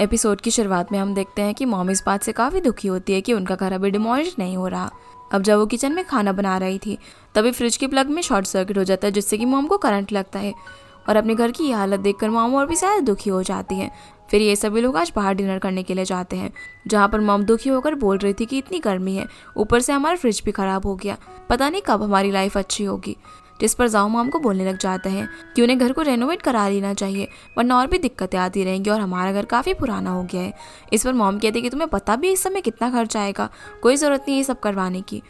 Episode की शुरुआत में हम देखते हैं कि मॉम इस बात से काफ़ी दुखी होती है कि उनका घर अभी डिमोलिश नहीं हो रहा। अब जब वो किचन में खाना बना रही थी तभी फ्रिज की प्लग में शॉर्ट सर्किट हो जाता है, जिससे कि मॉम को करंट लगता है। और अपने घर की ये हालत देखकर मॉम और भी ज़्यादा दुखी हो जाती है। फिर ये सभी लोग आज बाहर डिनर करने के लिए जाते हैं, जहाँ पर मॉम दुखी होकर बोल रही थी कि इतनी गर्मी है, ऊपर से हमारा फ्रिज भी खराब हो गया, पता नहीं कब हमारी लाइफ अच्छी होगी। जिस पर जाओ मॉम को बोलने लग जाते हैं कि उन्हें घर को रेनोवेट करा लेना चाहिए, वरना और भी दिक्कतें आती रहेंगी और हमारा घर काफ़ी पुराना हो गया है। इस पर मॉम कहती है कि तुम्हें पता भी इस समय कितना खर्च आएगा, कोई ज़रूरत नहीं ये सब करवाने की।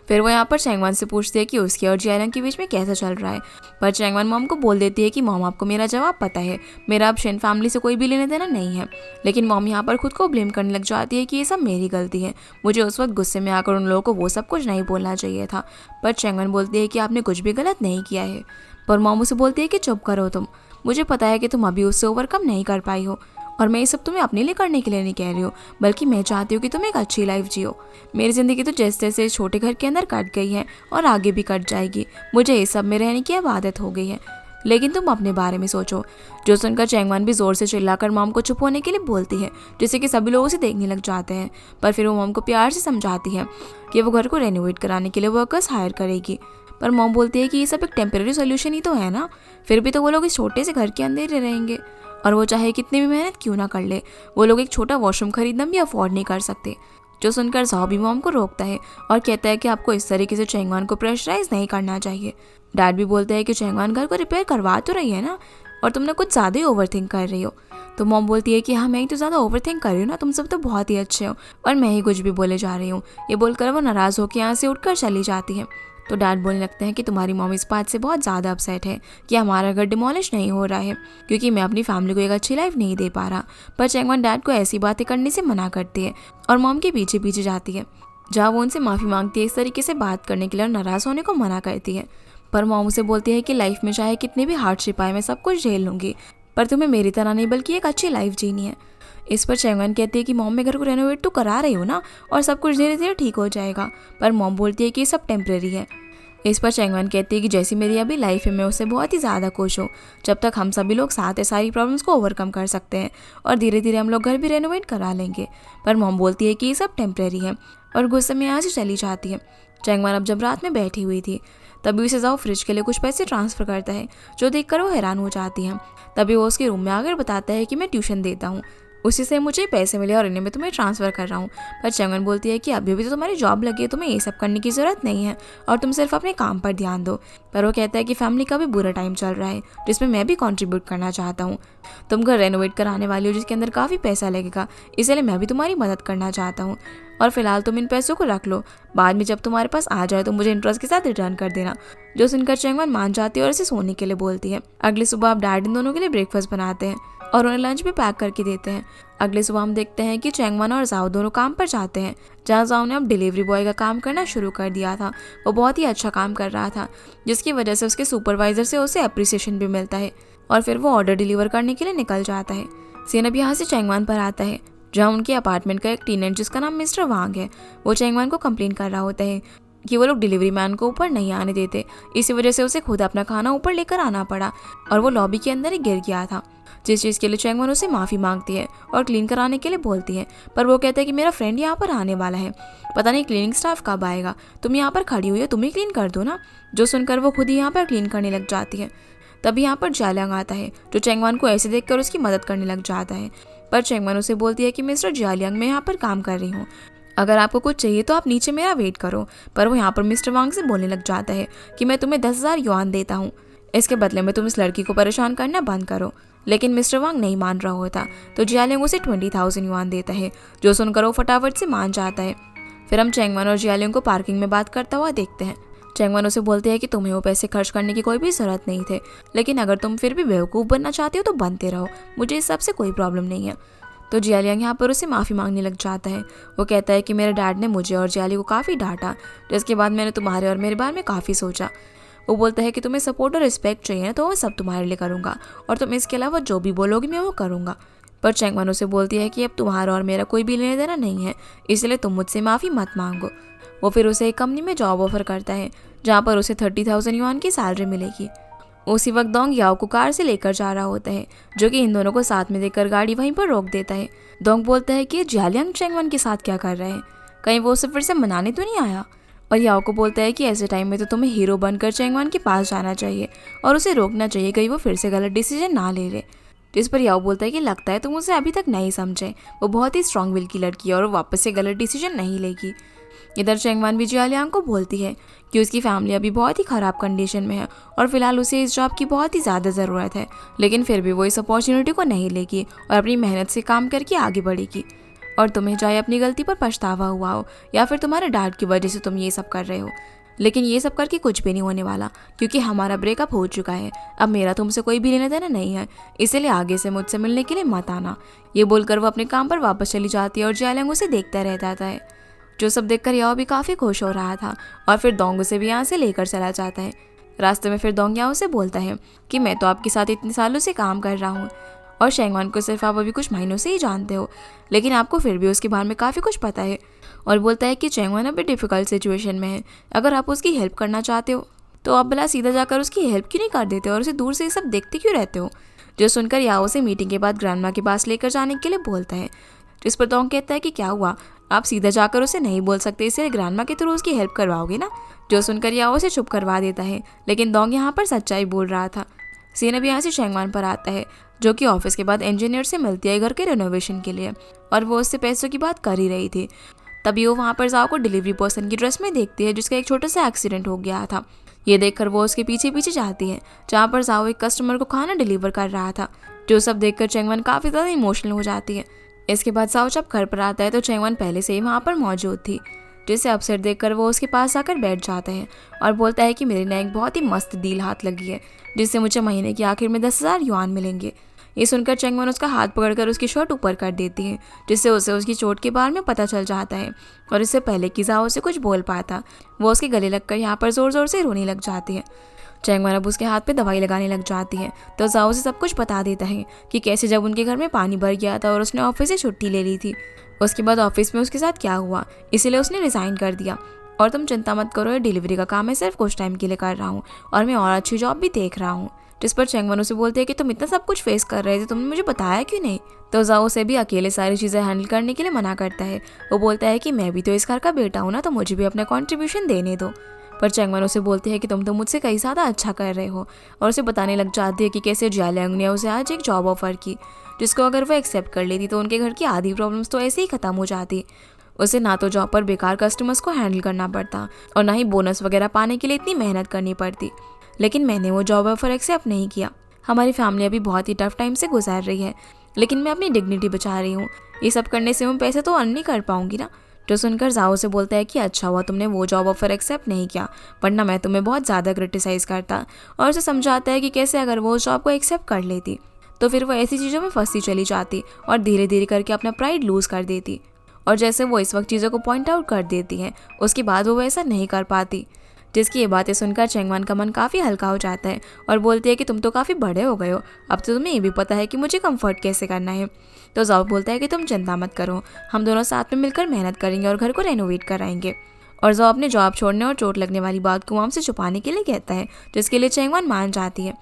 फिर वो यहाँ पर चैंगवान से पूछती है कि उसके और जियालंग के बीच में कैसा चल रहा है, पर चैंगवान मॉम को बोल देती है कि मॉम आपको मेरा जवाब पता है, मेरा अब शेन फैमिली से कोई भी लेने देना नहीं है। लेकिन मॉम यहाँ पर खुद को ब्लेम करने लग जाती है कि ये सब मेरी गलती है, मुझे उस वक्त गुस्से में आकर उन लोगों को वो सब कुछ नहीं बोलना चाहिए था। पर चैंगवान बोलती है कि आपने कुछ भी गलत नहीं किया है। पर मॉम उसे बोलती है कि चुप करो तुम, मुझे पता है कि तुम अभी उससे ओवरकम नहीं कर पाई हो, और मैं ये सब तुम्हें अपने लिए करने के लिए नहीं कह रही हूँ, बल्कि मैं चाहती हूँ कि तुम एक अच्छी लाइफ जियो। मेरी ज़िंदगी तो जैसे जैसे छोटे घर के अंदर कट गई है और आगे भी कट जाएगी, मुझे ये सब में रहने की अब आदत हो गई है, लेकिन तुम अपने बारे में सोचो। जो सुनकर चैंगवान भी जोर से चिल्लाकर मॉम को चुप होने के लिए बोलती है, जिससे कि सभी लोग उसे देखने लग जाते हैं। पर फिर वो मॉम को प्यार से समझाती है कि वो घर को रेनोवेट कराने के लिए वर्कर्स हायर करेगी। पर मॉम बोलती है कि ये सब एक टेम्परेरी सोल्यूशन ही तो है ना, फिर भी तो वो लोग इस छोटे से घर के अंदर ही रहेंगे, और वो चाहे कितनी भी मेहनत क्यों ना कर ले, वो लोग एक छोटा वॉशरूम खरीदना भी अफोर्ड नहीं कर सकते। जो सुनकर जाओ भी मॉम को रोकता है और कहता है कि आपको इस तरीके से चैंगवान को प्रेशराइज नहीं करना चाहिए। डैड भी बोलते हैं कि चैंगवान घर को रिपेयर करवा तो रही है ना, और तुमने कुछ ज़्यादा ही ओवरथिंक कर रही हो। तो मॉम बोलती है कि हाँ मैं ही तो ज़्यादा ओवरथिंक कर रही हूँ ना, तुम सब तो बहुत ही अच्छे हो और मैं ही कुछ भी बोले जा रही हूँ। ये बोलकर वो नाराज़ होकर यहाँ से उठकर चली जाती है। तो डैड बोलने लगते हैं कि तुम्हारी मॉम इस बात से बहुत ज़्यादा अपसेट है कि हमारा घर डिमोलिश नहीं हो रहा है, क्योंकि मैं अपनी फैमिली को एक अच्छी लाइफ नहीं दे पा रहा। पर चैंगवान डैड को ऐसी बातें करने से मना करती है और मॉम के पीछे पीछे जाती है, जहाँ वो उनसे माफ़ी मांगती है, इस तरीके से बात करने के लिए और नाराज़ होने को मना करती है। पर मॉम उसे बोलती है कि लाइफ में चाहे कितनी भी हार्डशिप आए मैं सब कुछ झेल लूँगी, पर तुम्हें मेरी तरह नहीं बल्कि एक अच्छी लाइफ जीनी है। इस पर चैंगवान कहती है कि मॉम मैं घर को रेनोवेट तो करा रही हूँ ना, और सब कुछ धीरे धीरे ठीक हो जाएगा। पर मॉम बोलती है कि ये सब टेम्परेरी है। इस पर चैंगवान कहती है कि जैसी मेरी अभी लाइफ है मैं उससे बहुत ही ज़्यादा खुश हूँ, जब तक हम सभी लोग साथ है सारी प्रॉब्लम्स को ओवरकम कर सकते हैं, और धीरे धीरे हम लोग घर भी रेनोवेट करा लेंगे। पर मॉम बोलती है कि ये सब टेम्परेरी है और गुस्से में यहाँ से चली जाती है। चैंगवान अब जब रात में बैठी हुई थी तभी उसे जाओ फ्रिज के लिए कुछ पैसे ट्रांसफ़र करता है, जो देखकर वो हैरान हो जाती है। तभी वो उसके रूम में आकर बताता है कि मैं ट्यूशन देता हूँ, उसी से मुझे पैसे मिले और इन्हें मैं तुम्हें ट्रांसफ़र कर रहा हूँ। पर चैंगवान बोलती है कि अभी भी तो तुम्हारी जॉब लगी है, तुम्हें ये सब करने की ज़रूरत नहीं है और तुम सिर्फ अपने काम पर ध्यान दो। पर वो कहता है कि फैमिली का भी बुरा टाइम चल रहा है, जिसमें मैं भी कंट्रीब्यूट करना चाहता हूँ। तुम घर रेनोवेट कराने वाली हो जिसके अंदर काफ़ी पैसा लगेगा, इसलिए मैं भी तुम्हारी मदद करना चाहता हूँ, और फिलहाल तुम इन पैसों को रख लो, बाद में जब तुम्हारे पास आ जाए तो मुझे इंटरेस्ट के साथ रिटर्न कर देना। जो सुनकर चैंगवान मान जाती है और इसे सोने के लिए बोलती है। अगली सुबह अब डैड इन दोनों के लिए ब्रेकफास्ट बनाते हैं और उन्हें लंच भी पैक करके देते हैं। अगले सुबह हम देखते हैं कि चैंगवान और जाओ दोनों काम पर जाते हैं, जहाँ जाओ ने अब डिलीवरी बॉय का काम करना शुरू कर दिया था। वो बहुत ही अच्छा काम कर रहा था, जिसकी वजह से उसके सुपरवाइजर से उसे अप्रिसिएशन भी मिलता है, और फिर वो ऑर्डर डिलीवर करने के लिए निकल जाता है। सीन अब यहाँ से चैंगवान पर आता है, जहाँ उनके अपार्टमेंट का एक टेनेंट जिसका नाम मिस्टर वांग है, वो चैंगवान को कंप्लेन कर रहा होता है कि वो लोग डिलीवरी मैन को ऊपर नहीं आने देते, इसी वजह से उसे खुद अपना खाना ऊपर लेकर आना पड़ा और वो लॉबी के अंदर ही गिर गया था। जिस चीज़ के लिए चैंगवान उसे माफ़ी मांगती है और क्लीन कराने के लिए बोलती है, पर वो कहता है कि मेरा फ्रेंड यहाँ पर आने वाला है, पता नहीं क्लीनिंग स्टाफ कब आएगा, तुम यहाँ पर खड़ी हुई हो, तुम ही क्लीन कर दो ना। जो सुनकर वो खुद ही यहाँ पर क्लीन करने लग जाती है। तभी यहाँ पर जियालंग आता है, जो चैंगवान को ऐसे देखकर उसकी मदद करने लग जाता है। पर चैंगवान उसे बोलती है कि मिस्टर जियालंग मैं यहाँ पर काम कर रही हूँ, अगर आपको कुछ चाहिए तो आप नीचे मेरा वेट करो। पर वो यहाँ पर मिस्टर वांग से बोलने लग जाता है कि मैं तुम्हें 10,000 युआन देता हूँ, इसके बदले में तुम इस लड़की को परेशान करना बंद करो। लेकिन मिस्टर वांग नहीं मान रहा होता, तो जियालंग उसे 20,000 युआन देता है, जो सुनकर वो फटाफट से मान जाता है। फिर हम चैंगवान और जियालंग को पार्किंग में बात करता हुआ देखते हैं। चैंगवान उसे बोलते हैं कि तुम्हें वो पैसे खर्च करने की कोई भी ज़रूरत नहीं थे, लेकिन अगर तुम फिर भी बेवकूफ़ बनना चाहती हो तो बनते रहो, मुझे इस सबसे कोई प्रॉब्लम नहीं है। तो जियालंग यहाँ पर उसे माफ़ी मांगने लग जाता है। वो कहता है कि मेरे डैड ने मुझे और जियाली को काफ़ी डांटा, जिसके बाद मैंने तुम्हारे और मेरे बारे में काफ़ी सोचा। वो बोलता है कि तुम्हें सपोर्ट और रिस्पेक्ट चाहिए ना, तो मैं सब तुम्हारे लिए करूँगा, और तुम इसके अलावा जो भी बोलोगी मैं वो करूँगा। पर चैंगवान उसे बोलती है कि अब तुम्हारा और मेरा कोई भी लेने देना नहीं है, इसलिए तुम मुझसे माफ़ी मत मांगो। वो फिर उसे एक कंपनी में जॉब ऑफर करता है, जहाँ पर उसे 30,000 युआन की सैलरी मिलेगी। उसी वक्त दोंग याओ को कार से लेकर जा रहा होता है, जो कि इन दोनों को साथ में देखकर गाड़ी वहीं पर रोक देता है। दोंग बोलता है कि जियालियांग चेंगवन के साथ क्या कर रहे हैं, कहीं वो उसे फिर से मनाने तो नहीं आया। और याओ को बोलता है कि ऐसे टाइम में तो तुम्हें हीरो बनकर चेंगवन के पास जाना चाहिए और उसे रोकना चाहिए, कहीं वो फिर से गलत डिसीजन ना ले ले। जिस पर याओ बोलता है कि लगता है तुम उसे अभी तक नहीं समझे, वो बहुत ही स्ट्रांग विल की लड़की है और वो वापस से गलत डिसीजन नहीं लेगी। इधर चेंगवन भी जियालियांग को बोलती है कि उसकी फैमिली अभी बहुत ही ख़राब कंडीशन में है और फिलहाल उसे इस जॉब की बहुत ही ज़्यादा ज़रूरत है, लेकिन फिर भी वो इस अपॉर्चुनिटी को नहीं लेगी और अपनी मेहनत से काम करके आगे बढ़ेगी। और तुम्हें चाहे अपनी गलती पर पछतावा हुआ हो या फिर तुम्हारे डैड की वजह से तुम ये सब कर रहे हो, लेकिन ये सब करके कुछ भी नहीं होने वाला, क्योंकि हमारा ब्रेकअप हो चुका है। अब मेरा तुमसे कोई भी लेना देना नहीं है, इसीलिए आगे से मुझसे मिलने के लिए मत आना। ये बोलकर वो अपने काम पर वापस चली जाती है और जियालियांग उसे देखता रह जाता है। जो सब देखकर याओ भी काफ़ी खुश हो रहा था और फिर दोंग उसे भी यहाँ से लेकर चला जाता है। रास्ते में फिर दोंग याओ से बोलता है कि मैं तो आपके साथ इतने सालों से काम कर रहा हूँ और चेंगवन को सिर्फ आप अभी कुछ महीनों से ही जानते हो, लेकिन आपको फिर भी उसके बारे में काफ़ी कुछ पता है। और बोलता है कि चेंगवन अभी डिफ़िकल्ट सिचुएशन में है, अगर आप उसकी हेल्प करना चाहते हो तो आप भला सीधा जाकर उसकी हेल्प क्यों नहीं कर देते और उसे दूर से ये सब देखते क्यों रहते हो। जो सुनकर याओ से मीटिंग के बाद ग्रैंडमा के पास लेकर जाने के लिए बोलता है, जिस पर दोंग कहता है कि क्या हुआ, आप सीधा जाकर उसे नहीं बोल सकते, इसलिए ग्रैंडमा के थ्रू उसकी हेल्प करवाओगे ना। जो सुनकर याओ उसे चुप करवा देता है, लेकिन दोंग यहाँ पर सच्चाई बोल रहा था। सीन अभी यहाँ से चेंगवन पर आता है, जो कि ऑफिस के बाद इंजीनियर से मिलती है घर के रिनोवेशन के लिए, और वो उससे पैसों की बात कर ही रही थी। तभी वो वहाँ पर जाओ को डिलीवरी पर्सन की ड्रेस में देखती है, जिसका एक छोटा सा एक्सीडेंट हो गया था। ये देखकर वो उसके पीछे पीछे जाती है, जहाँ पर जाओ एक कस्टमर को खाना डिलीवर कर रहा था। जो सब देखकर चेंगवन काफ़ी ज़्यादा इमोशनल हो जाती है। इसके बाद जाओ जब घर पर आता है तो चेंगवन पहले से ही वहाँ पर मौजूद थी, जिसे अपसेट देखकर वो उसके पास आकर बैठ जाता है और बोलता है कि मेरे ने एक बहुत ही मस्त डील हाथ लगी है, जिससे मुझे महीने के आखिर में 10,000 युआन मिलेंगे। ये सुनकर चेंगवन उसका हाथ पकड़कर उसकी शर्ट ऊपर कर देती है, जिससे उसे उसकी चोट के बारे में पता चल जाता है और इससे पहले कि जाओ उसे कुछ बोल पाता, वो उसके गले लगकर यहाँ पर ज़ोर ज़ोर से रोने लग जाती है। चेंगवन अब उसके हाथ पे दवाई लगाने लग जाती है तो जाओ से सब कुछ बता देता है कि कैसे जब उनके घर में पानी भर गया था और उसने ऑफिस से छुट्टी ले ली थी, उसके बाद ऑफिस में उसके साथ क्या हुआ, इसीलिए उसने रिज़ाइन कर दिया। और तुम चिंता मत करो, ये डिलीवरी का काम मैं सिर्फ कुछ टाइम के लिए कर रहा हूँ और मैं और अच्छी जॉब भी देख रहा हूँ। जिस पर चेंगवन उसे बोलते हैं कि तुम इतना सब कुछ फेस कर रहे थे, तुमने मुझे बताया क्यों नहीं। तो जाओ उसे भी अकेले सारी चीज़ें हैंडल करने के लिए मना करता है। वो बोलता है कि मैं भी तो इस घर का बेटा हूँ ना, तो मुझे भी अपना कॉन्ट्रीब्यूशन देने दो। पर चेंगवन उसे बोलती है कि तुम तो मुझसे कई ज़्यादा अच्छा कर रहे हो, और उसे बताने लग जाती है कि कैसे जियालियांग ने उसे आज एक जॉब ऑफर की, जिसको अगर वो एक्सेप्ट कर लेती तो उनके घर की आधी प्रॉब्लम्स तो ऐसे ही ख़त्म हो जाती। उसे ना तो जॉब पर बेकार कस्टमर्स को हैंडल करना पड़ता और ना ही बोनस वगैरह पाने के लिए इतनी मेहनत करनी पड़ती। लेकिन मैंने वो जॉब ऑफर एक्सेप्ट नहीं किया। हमारी फैमिली अभी बहुत ही टफ टाइम से गुजार रही है, लेकिन मैं अपनी डिग्निटी बचा रही हूँ। ये सब करने से मैं पैसे तो अर्न नहीं कर पाऊंगी ना। जो सुनकर जाओ से बोलता है कि अच्छा हुआ तुमने वो जॉब ऑफर एक्सेप्ट नहीं किया, वरना मैं तुम्हें बहुत ज़्यादा क्रिटिसाइज़ करता। और उसे समझाता है कि कैसे अगर वो जॉब को एक्सेप्ट कर लेती तो फिर वो ऐसी चीज़ों में फंसती चली जाती और धीरे धीरे करके अपना प्राइड लूज़ कर देती। और जैसे वो इस वक्त चीज़ों को पॉइंट आउट कर देती है, उसके बाद वो वैसा नहीं कर पाती। जिसकी ये बातें सुनकर चेंगवन का मन काफ़ी हल्का हो जाता है और बोलती है कि तुम तो काफ़ी बड़े हो गए हो, अब तो तुम्हें ये भी पता है कि मुझे कंफर्ट कैसे करना है। तो जाओ बोलता है कि तुम चिंता मत करो, हम दोनों साथ में मिलकर मेहनत करेंगे और घर को रेनोवेट कराएंगे। और जाओ अपने जॉब छोड़ने और चोट लगने वाली बात को मॉम से छुपाने के लिए कहता है, जिसके लिए चेंगवन मान जाती है।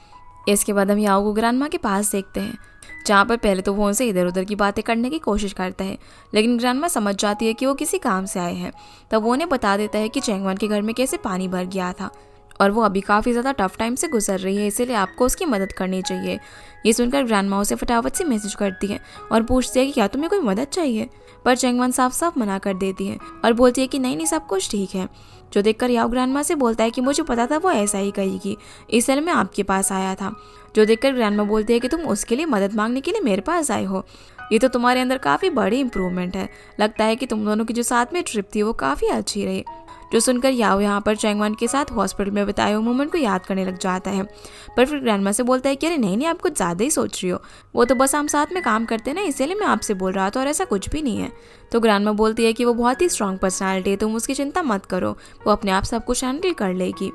इसके बाद हम याओ को ग्रैंडमा के पास देखते हैं, जहाँ पर पहले तो वो उनसे इधर उधर की बातें करने की कोशिश करता है, लेकिन ग्रैंडमा समझ जाती है कि वो किसी काम से आए हैं। तब वो उन्हें बता देता है कि चेंगवन के घर में कैसे पानी भर गया था और वो अभी काफ़ी ज़्यादा टफ टाइम से गुजर रही है, इसीलिए आपको उसकी मदद करनी चाहिए। ये सुनकर ग्रैंडमा उसे फटाफट से मैसेज करती है और पूछती है कि क्या तुम्हें कोई मदद चाहिए, पर चेंगवन साफ साफ मना कर देती है और बोलती है कि नहीं नहीं सब कुछ ठीक है। जो देखकर याओ ग्रैंडमा से बोलता है कि मुझे पता था वो ऐसा ही कहेगी, इसलिए मैं आपके पास आया था। जो देखकर ग्रैंडमा बोलती है कि तुम उसके लिए मदद मांगने के लिए मेरे पास आए हो, ये तो तुम्हारे अंदर काफ़ी बड़ी इंप्रूवमेंट है। लगता है कि तुम दोनों की जो साथ में ट्रिप थी वो काफ़ी अच्छी रही। जो सुनकर याओ यहाँ पर चेंगवन के साथ हॉस्पिटल में बताए हुए मोमेंट को याद करने लग जाता है, पर फिर ग्रैंडमा से बोलता है कि अरे नहीं नहीं आप कुछ ज़्यादा ही सोच रही हो, वो तो बस हम साथ में काम करते हैं ना, इसीलिए मैं आपसे बोल रहा था और ऐसा कुछ भी नहीं है। तो ग्रैंडमा बोलती है कि वो बहुत ही स्ट्रांग पर्सनैलिटी है, तुम उसकी चिंता मत करो, वो अपने आप सब कुछ हैंडल कर लेगी।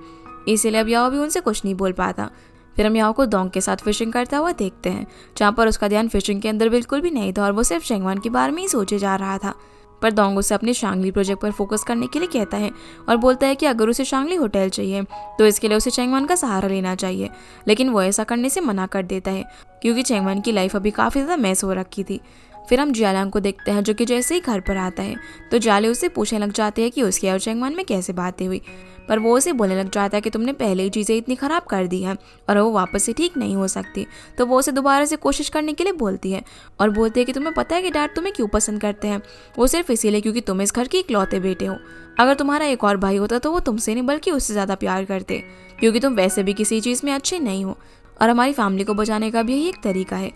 इसीलिए अब याओ भी उनसे कुछ नहीं बोल पाता। फिर हम याओ को दोंग के साथ फिशिंग करता हुआ देखते हैं, जहाँ पर उसका ध्यान फिशिंग के अंदर बिल्कुल भी नहीं था और वो सिर्फ चेंगवन के बारे में ही सोचे जा रहा था। पर दोंग उसे अपने शांगली प्रोजेक्ट पर फोकस करने के लिए कहता है और बोलता है कि अगर उसे शांगली होटल चाहिए तो इसके लिए उसे चैंगवान का सहारा लेना चाहिए, लेकिन वो ऐसा करने से मना कर देता है क्योंकि चैंगवान की लाइफ अभी काफ़ी ज़्यादा मैस हो रखी थी। फिर हम जियालियांग को देखते हैं जो कि जैसे ही घर पर आता है तो जाले उससे पूछने लग जाते हैं कि उसकी और चैंगवान में कैसे बातें हुई, पर वो उसे बोलने लग जाता है कि तुमने पहले ही चीज़ें इतनी ख़राब कर दी हैं और वो वापस से ठीक नहीं हो सकती। तो वो उसे दोबारा से कोशिश करने के लिए बोलती है और बोलती है कि तुम्हें पता है कि डैड तुम्हें क्यों पसंद करते हैं, वो सिर्फ इसीलिए क्योंकि तुम इस घर के इकलौते बेटे हो। अगर तुम्हारा एक और भाई होता तो वो तुमसे नहीं बल्कि उससे ज़्यादा प्यार करते, क्योंकि तुम वैसे भी किसी चीज़ में अच्छे नहीं हो और हमारी फैमिली को बचाने का भी यही एक तरीका है।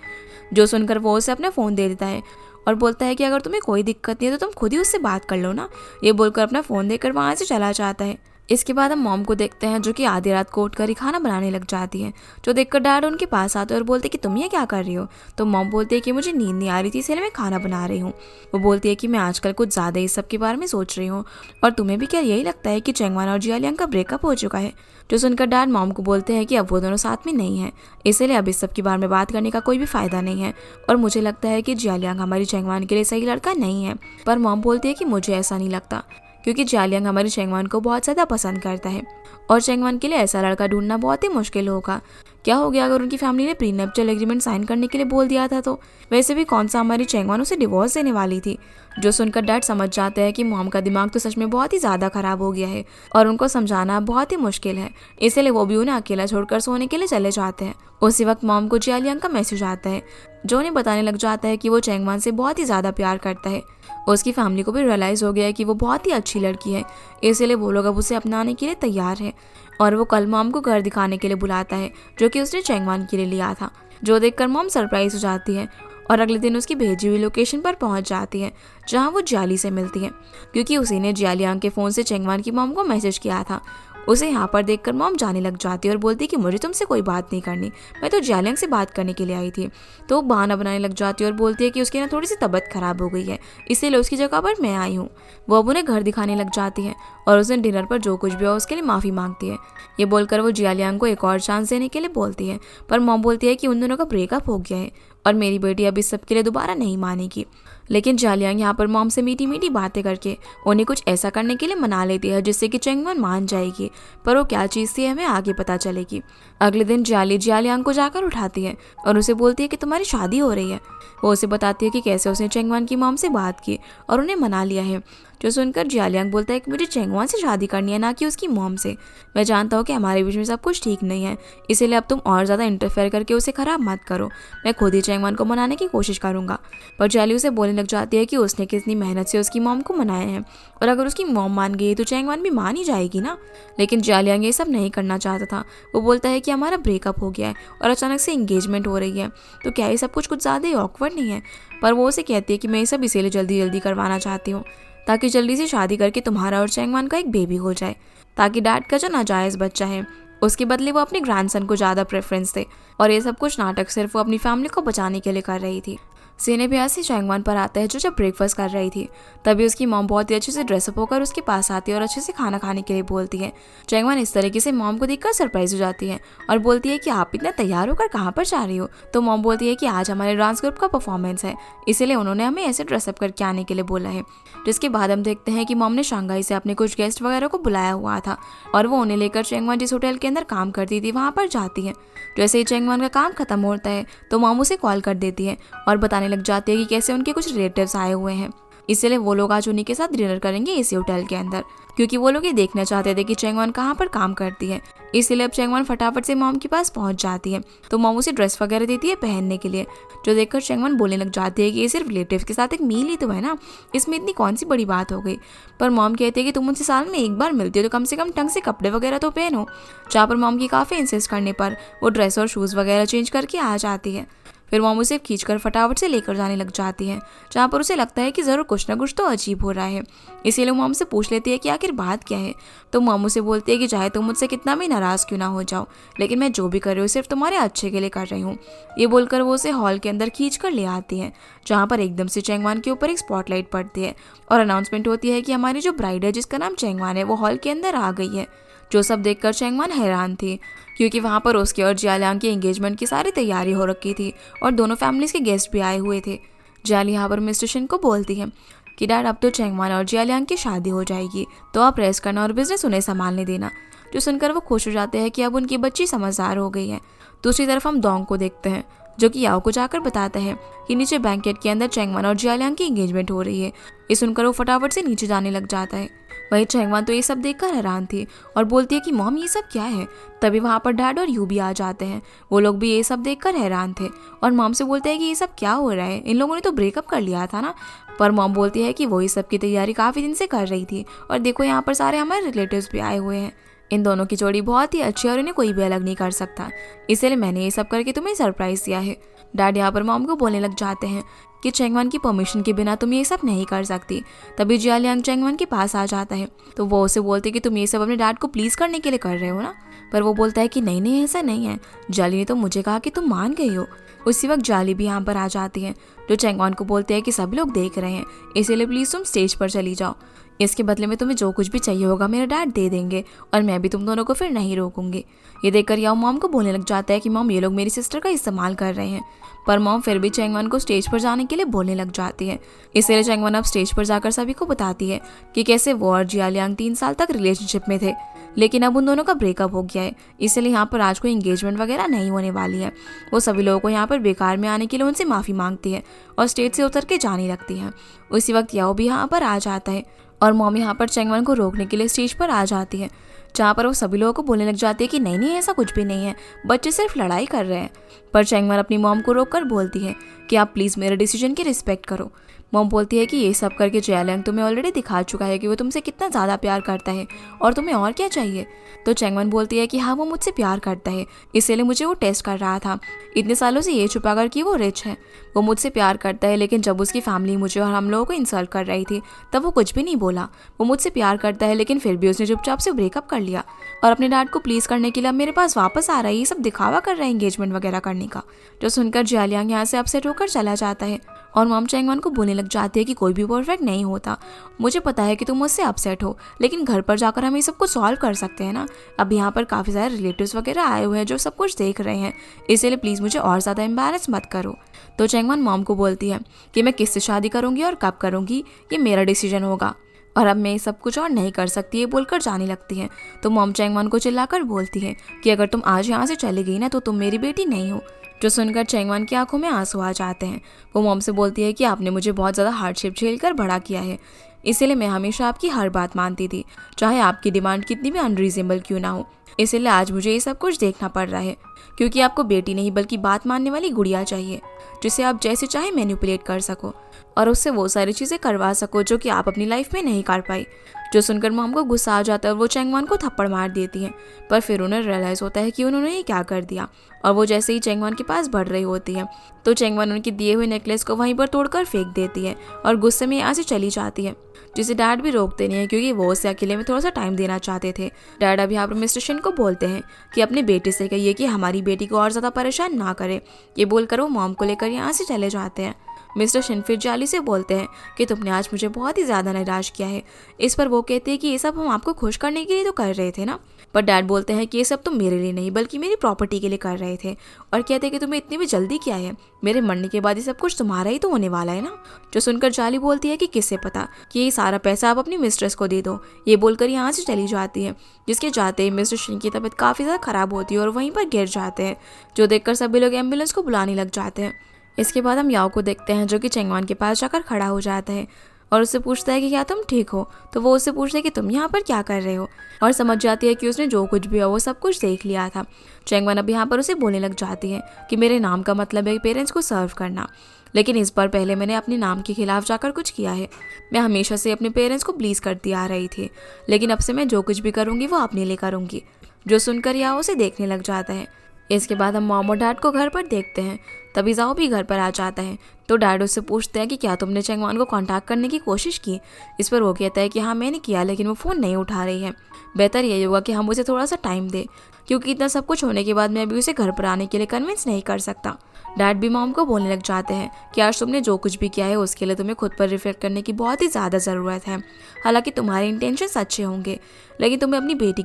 जो सुनकर वो उसे अपना फ़ोन दे देता है और बोलता है कि अगर तुम्हें कोई दिक्कत नहीं है तो तुम खुद ही उससे बात कर लो ना। ये बोलकर अपना फ़ोन देकर वहाँ से चला जाता है। इसके बाद हम मॉम को देखते हैं जो कि आधी रात को उठकर ही खाना बनाने लग जाती है, जो देखकर डैड उनके पास आते हैं और बोलते कि तुम ये क्या कर रही हो। तो मॉम बोलती है कि मुझे नींद नहीं आ रही थी इसलिए मैं खाना बना रही हूँ। वो बोलती है कि मैं आजकल कुछ ज़्यादा इस सब के बारे में सोच रही हूँ और तुम्हें भी क्या यही लगता है कि चैंगवान और जियालियांग का ब्रेकअप हो चुका है। जो सुनकर डैड मॉम को बोलते हैं कि अब वो दोनों साथ में नहीं है, इसलिए अब इस सब के बारे में बात करने का कोई भी फायदा नहीं है और मुझे लगता है कि जियालियांग हमारी चैंगवान के लिए सही लड़का नहीं है। पर मॉम बोलती है कि मुझे ऐसा नहीं लगता क्योंकि जियालियांग हमारी चैंगवान को बहुत ज़्यादा पसंद करता है और चैंगवान के लिए ऐसा लड़का ढूंढना बहुत ही मुश्किल होगा। क्या हो गया अगर उनकी फैमिली ने प्रीनप्चुअल एग्रीमेंट साइन करने के लिए बोल दिया था तो वैसे भी कौन सा हमारी चैंगवान उसे डिवोर्स देने वाली थी। जो सुनकर डैड समझ जाते हैं कि मॉम का दिमाग तो सच में बहुत ही ज़्यादा ख़राब हो गया है और उनको समझाना बहुत ही मुश्किल है, इसलिए वो भी उन्हें अकेला छोड़कर सोने के लिए चले जाते हैं। उसी वक्त मॉम को जियालियांग का मैसेज आता है जो उन्हें बताने लग जाता है कि वो चैंगवान से बहुत ही ज़्यादा प्यार करता है। उसकी फैमिली को भी रियलाइज़ हो गया है कि वो बहुत ही अच्छी लड़की है, इसलिए वो लोग अब उसे अपनाने के लिए तैयार हैं और वो कल मॉम को घर दिखाने के लिए बुलाता है जो कि उसने चैंगवान के लिए लिया था। जो देखकर मॉम सरप्राइज हो जाती है और अगले दिन उसकी भेजी हुई लोकेशन पर पहुंच जाती है जहां वो जियाली से मिलती है, क्योंकि उसी ने जियालियांग के फ़ोन से चैंगवान की मॉम को मैसेज किया था। उसे यहाँ पर देखकर मॉम जाने लग जाती है और बोलती है कि मुझे तुमसे कोई बात नहीं करनी, मैं तो जियालियांग से बात करने के लिए आई थी। तो वो बहाना बनाने लग जाती है और बोलती है कि उसकी ना थोड़ी सी तबीयत खराब हो गई है, इसीलिए उसकी जगह पर मैं आई हूँ। वो अब उन्हें घर दिखाने लग जाती है और उस दिन डिनर पर जो कुछ भी हो उसके लिए माफ़ी मांगती है। ये बोलकर वो जियालियांग को एक और चांस देने के लिए बोलती है, पर मॉम बोलती है कि उन दोनों का ब्रेकअप हो गया है और मेरी बेटी अब इस सब के लिए दोबारा नहीं मानेगी। लेकिन जियालियांग यहाँ पर मॉम से मीठी मीठी बातें करके उन्हें कुछ ऐसा करने के लिए मना लेती है जिससे कि चैंगवान मान जाएगी, पर वो क्या चीज़ थी हमें आगे पता चलेगी। अगले दिन जियालियांग को जाकर उठाती है और उसे बोलती है कि तुम्हारी शादी हो रही है। वो उसे बताती है कि कैसे उसने चैंगवान की मॉम से बात की और उन्हें मना लिया है। जो सुनकर जियालियांग बोलता है कि मुझे चैंगवान से शादी करनी है, ना कि उसकी मॉम से। मैं जानता हूँ कि हमारे बीच में सब कुछ ठीक नहीं है, इसीलिए अब तुम और ज़्यादा इंटरफेयर करके उसे ख़राब मत करो। मैं खुद ही चैंगवान को मनाने की कोशिश करूँगा। पर जियाली उसे बोलने लग जाती है कि उसने कितनी मेहनत से उसकी मॉम को मनाया है और अगर उसकी मॉम मान गई तो चैंगवान भी मान ही जाएगी ना। लेकिन जियालियांग ये सब नहीं करना चाहता था। वो बोलता है कि हमारा ब्रेकअप हो गया है और अचानक से इंगेजमेंट हो रही है, तो क्या ये सब कुछ ज़्यादा ही ऑकवर्ड नहीं है। पर वो उसे कहती है कि मैं ये सब इसीलिए जल्दी जल्दी करवाना चाहती हूँ ताकि जल्दी से शादी करके तुम्हारा और चैंगवान का एक बेबी हो जाए, ताकि डैड का जो नाजायज़ बच्चा है उसके बदले वो अपने ग्रैंडसन को ज़्यादा प्रेफरेंस दे। और ये सब कुछ नाटक सिर्फ वो अपनी फैमिली को बचाने के लिए कर रही थी। सीने भी ऐसे चैंगवान पर आता है जो जब ब्रेकफास्ट कर रही थी, तभी उसकी मॉम बहुत ही अच्छे से ड्रेसअप होकर उसके पास आती है और अच्छे से खाना खाने के लिए बोलती है। चैंगवान इस तरीके से मॉम को देखकर सरप्राइज हो जाती है और बोलती है कि आप इतना तैयार होकर कहाँ पर जा रही हो। तो मॉम बोलती है कि आज हमारे डांस ग्रुप का परफॉर्मेंस है, इसीलिए उन्होंने हमें ऐसे ड्रेसअप करके आने के लिए बोला है। जिसके बाद हम देखते हैं कि मॉम ने शंघाई से अपने कुछ गेस्ट वगैरह को बुलाया हुआ था और वो उन्हें लेकर चैंगवान जिस होटल के अंदर काम करती थी वहाँ पर जाती है। जैसे ही चैंगवान का काम खत्म होता है तो मॉम उसे कॉल कर देती है और बताने लग जाती है कि कैसे उनके कुछ रिलेटिव्स आए हुए हैं, इसलिए वो लोग आज उन्हीं के साथ डिनर करेंगे इसी होटल के अंदर, क्योंकि वो लोग ये देखना चाहते थे कि चैंगवान कहाँ पर काम करती है। इसीलिए अब चैंगवान फटाफट से मॉम के पास पहुंच जाती है तो मॉम उसे ड्रेस वगैरह देती है पहनने के लिए, जो देखकर चैंगवान बोलने लग जाती है कि ये सिर्फ रिलेटिव्स के साथ एक मील ही तो है ना, इसमें इतनी कौन सी बड़ी बात हो गई। पर मॉम कहती है कि तुम उनसे साल में एक बार मिलती हो तो कम से कम ढंग से कपड़े वगैरह तो पहनो। जहाँ पर मॉम की काफ़ी इंसिस्ट करने पर वो ड्रेस और शूज़ वगैरह चेंज करके आ जाती है। फिर मॉम उसे खींचकर फटाफट से लेकर जाने लग जाती है, जहाँ पर उसे लगता है कि ज़रूर कुछ ना कुछ तो अजीब हो रहा है। इसीलिए मॉम से पूछ लेती है कि आखिर बात क्या है। तो मॉम उसे बोलती है कि चाहे तुम मुझसे कितना भी नाराज़ क्यों ना हो जाओ, लेकिन मैं जो भी कर रही हूँ सिर्फ तुम्हारे अच्छे के लिए कर रही हूँ। ये बोलकर वो उसे हॉल के अंदर खींच कर ले आती है, जहाँ पर एकदम से चैंगवान के ऊपर एक स्पॉटलाइट पड़ती है और अनाउंसमेंट होती है कि हमारी जो ब्राइड है जिसका नाम चैंगवान है वो हॉल के अंदर आ गई है। जो सब देखकर चैंगवान हैरान थी, क्योंकि वहाँ पर उसके और जियालियांग की एंगेजमेंट की सारी तैयारी हो रखी थी और दोनों फैमिलीज के गेस्ट भी आए हुए थे। जियाली यहाँ पर मिस्टर शिन को बोलती है कि डैड अब तो चैंगवान और जियालियांग की शादी हो जाएगी, तो आप रेस्ट करना और बिजनेस उन्हें संभालने देना। जो सुनकर वो खुश हो जाते हैं कि अब उनकी बच्ची समझदार हो गई है। दूसरी तरफ हम डोंग को देखते हैं, जो कि याओ को जाकर बताता है कि नीचे बैंकेट के अंदर चैंगवान और जियालियांग की एंगेजमेंट हो रही है। ये सुनकर वो फटाफट से नीचे जाने लग जाता है। वहीं चैंगवान तो ये सब देखकर हैरान थी और बोलती है कि मॉम ये सब क्या है। तभी वहाँ पर डैड और यू भी आ जाते हैं। वो लोग भी ये सब देखकर हैरान थे और मॉम से बोलते हैं कि ये सब क्या हो रहा है, इन लोगों ने तो ब्रेकअप कर लिया था ना। पर मॉम बोलती है कि वो इस सब की तैयारी काफ़ी दिन से कर रही थी और देखो यहाँ पर सारे हमारे रिलेटिव्स भी आए हुए हैं। इन दोनों की जोड़ी बहुत ही अच्छी है और इन्हें कोई भी अलग नहीं कर सकता, इसलिए मैंने ये सब करके तुम्हें सरप्राइज दिया है। डैड यहाँ पर मॉम को बोलने लग जाते हैं कि चैंगवान की परमिशन के बिना तुम ये सब नहीं कर सकती। तभी जियालियांग चैंगवान के पास आ जाता है, तो वो उसे बोलते कि तुम ये सब अपने डैड को प्लीज़ करने के लिए कर रहे हो ना। पर वो बोलता है कि नहीं नहीं ऐसा नहीं है, जाली ने तो मुझे कहा कि तुम मान गई हो। उसी वक्त जाली भी यहाँ पर आ जाती है, जो चैंगवान को बोलते हैं कि सभी लोग देख रहे हैं, इसीलिए प्लीज़ तुम स्टेज पर चली जाओ। इसके बदले में तुम्हें जो कुछ भी चाहिए होगा मेरा डैड दे देंगे और मैं भी तुम दोनों को फिर नहीं रोकूंगी। ये देखकर याओ मॉम को बोलने लग जाता है कि मॉम ये लोग मेरी सिस्टर का इस्तेमाल कर रहे हैं। पर मॉम फिर भी चैंगवान को स्टेज पर जाने के लिए बोलने लग जाती है। इसलिए चैंगवान अब स्टेज पर जाकर सभी को बताती है कि कैसे वो और जियालियांग 3 साल तक रिलेशनशिप में थे, लेकिन अब उन दोनों का ब्रेकअप हो गया है, इसलिए यहाँ पर आज कोई एंगेजमेंट वगैरह नहीं होने वाली है। वो सभी लोगों को यहाँ पर बेकार में आने के लिए उनसे माफ़ी मांगती है और स्टेज से उतर के जाने लगती है। उसी वक्त याओ भी यहाँ पर आ जाता है और मॉम यहाँ पर चैंगवान को रोकने के लिए स्टेज पर आ जाती है, जहाँ पर वो सभी लोगों को बोलने लग जाती है कि नहीं नहीं ऐसा कुछ भी नहीं है, बच्चे सिर्फ लड़ाई कर रहे हैं। पर चैंगवान अपनी मॉम को रोककर बोलती है कि आप प्लीज़ मेरे डिसीजन की रिस्पेक्ट करो। मॉम बोलती है कि ये सब करके जियालियांग तुम्हें ऑलरेडी दिखा चुका है कि वो तुमसे कितना ज़्यादा प्यार करता है और तुम्हें और क्या चाहिए। तो चैंगवान बोलती है कि हाँ वो मुझसे प्यार करता है, इसीलिए मुझे वो टेस्ट कर रहा था। इतने सालों से ये छुपा कर कि वो रिच है। वो मुझसे प्यार करता है, लेकिन जब उसकी फैमिली मुझे और हम लोगों को इंसल्ट कर रही थी तब वो कुछ भी नहीं बोला। वो मुझसे प्यार करता है, लेकिन फिर भी उसने चुपचाप से ब्रेकअप कर लिया और अपने डैड को प्लीज़ करने के लिए अब मेरे पास वापस आ रहा है। ये सब दिखावा कर रहा है एंगेजमेंट वगैरह करने का। जो सुनकर जियालियांग यहाँ से अपसेट होकर चला जाता है और मॉम चैंगवान को बोलने लग जाती है कि कोई भी परफेक्ट नहीं होता। मुझे पता है कि तुम मुझसे अपसेट हो, लेकिन घर पर जाकर हम ये सब कुछ सॉल्व कर सकते हैं ना। अब यहाँ पर काफ़ी सारे रिलेटिव्स वगैरह आए हुए हैं जो सब कुछ देख रहे हैं, इसीलिए प्लीज़ मुझे और ज़्यादा एम्बैरेस मत करो। तो चैंगवान मॉम को बोलती है कि मैं किससे शादी करूँगी और कब करूँगी ये मेरा डिसीजन होगा और अब मैं ये सब कुछ और नहीं कर सकती, ये बोलकर जाने लगती है। तो मॉम चैंगवान को चिल्लाकर बोलती है कि अगर तुम आज यहाँ से चली गई ना तो तुम मेरी बेटी नहीं हो। जो सुनकर चैंगवान की आंखों में आंसू आ जाते हैं। वो मॉम से बोलती है कि आपने मुझे बहुत ज़्यादा हार्डशिप झेलकर बड़ा किया है, इसीलिए मैं हमेशा आपकी हर बात मानती थी, चाहे आपकी डिमांड कितनी भी अनरीजनेबल क्यों ना हो। इसीलिए आज मुझे ये सब कुछ देखना पड़ रहा है, क्योंकि आपको बेटी नहीं बल्कि बात मानने वाली गुड़िया चाहिए, जिसे आप जैसे चाहे मैनिपुलेट कर सको और उससे वो सारी चीज़ें करवा सको जो कि आप अपनी लाइफ में नहीं कर पाई। जो सुनकर मॉम को गुस्सा आ जाता है और वो चैंगवान को थप्पड़ मार देती हैं। पर फिर उन्हें रियलाइज़ होता है कि उन्होंने ये क्या कर दिया और वो जैसे ही चैंगवान के पास बढ़ रही होती है तो चैंगवान उनके दिए हुए नेकलेस को वहीं पर तोड़कर फेंक देती है और गुस्से में यहाँ से चली जाती है, जिसे डैड भी रोकते नहीं है क्योंकि वो उसे अकेले में थोड़ा सा टाइम देना चाहते थे। डैड अब यहाँ पर मिस्टर शिन को बोलते हैं कि अपने बेटे से कहिए कि हमारी बेटी को और ज़्यादा परेशान ना करे। ये बोलकर वो मॉम को लेकर यहाँ से चले जाते हैं। मिस्टर शिन फिर जाली से बोलते हैं कि तुमने आज मुझे बहुत ही ज़्यादा निराश किया है। इस पर वो कहते हैं कि ये सब हम आपको खुश करने के लिए तो कर रहे थे ना। पर डैड बोलते हैं कि ये सब तुम मेरे लिए नहीं बल्कि मेरी प्रॉपर्टी के लिए कर रहे थे और कहते हैं कि तुम्हें इतनी भी जल्दी क्या है, मेरे मरने के बाद ये सब कुछ तुम्हारा ही तो होने वाला है ना। जो सुनकर जाली बोलती है कि किससे पता कि ये सारा पैसा आप अपनी मिस्ट्रेस को दे दो। ये बोलकर यहाँ से चली जाती है, जिसके जाते ही मिस्टर शिन की तबीयत काफ़ी ज़्यादा ख़राब होती है और वहीं पर गिर जाते हैं, जो देखकर सभी लोग एम्बुलेंस को बुलाने लग जाते हैं। इसके बाद हम याओ को देखते हैं, जो कि चैंगवान के पास जाकर खड़ा हो जाता है और उससे पूछता है कि क्या तुम ठीक हो। तो वो उससे पूछता है कि तुम यहाँ पर क्या कर रहे हो, और समझ जाती है कि उसने जो कुछ भी हो वो सब कुछ देख लिया था। चैंगवान अब यहाँ पर उसे बोलने लग जाती है कि मेरे नाम का मतलब है पेरेंट्स को सर्व करना, लेकिन इस बार पहले मैंने अपने नाम के खिलाफ जाकर कुछ किया है। मैं हमेशा से अपने पेरेंट्स को प्लीज़ करती आ रही थी, लेकिन अब से मैं जो कुछ भी करूँगी वो अपने लिए करूँगी। जो सुनकर याओ उसे देखने लग जाता है। इसके बाद हम मॉम और डैड को घर पर देखते हैं। तभी जाओ भी घर पर आ जाता है, तो डैड उससे पूछते हैं कि क्या तुमने चैंगवान को कांटेक्ट करने की कोशिश की। इस पर वो कहता है कि हाँ मैंने किया, लेकिन वो फ़ोन नहीं उठा रही है। बेहतर यही होगा कि हम उसे थोड़ा सा टाइम दें, क्योंकि इतना सब कुछ होने के बाद मैं अभी उसे घर पर आने के लिए कन्विंस नहीं कर सकता। डैड भी मॉम को बोलने लग जाते हैं कि आज तुमने जो कुछ भी किया है उसके लिए तुम्हें खुद पर रिफ्लेक्ट करने की बहुत ही ज़्यादा ज़रूरत है। हालांकि तुम्हारे इंटेंशंस अच्छे होंगे, लेकिन तुम्हें अपनी बेटी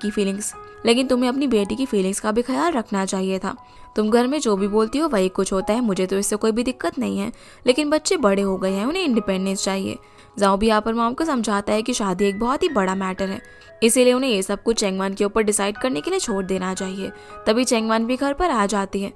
की फीलिंग्स का भी ख्याल रखना चाहिए था। तुम घर में जो भी बोलती हो वही कुछ होता है। मुझे तो इससे कोई भी दिक्कत नहीं है, लेकिन बच्चे बड़े हो गए हैं, उन्हें इंडिपेंडेंस चाहिए। जाओ भी यहाँ पर मॉम को समझाता है कि शादी एक बहुत ही बड़ा मैटर है, इसीलिए उन्हें ये सब कुछ चेंगमान के ऊपर डिसाइड करने के लिए छोड़ देना चाहिए। तभी चेंगमान भी घर पर आ जाती है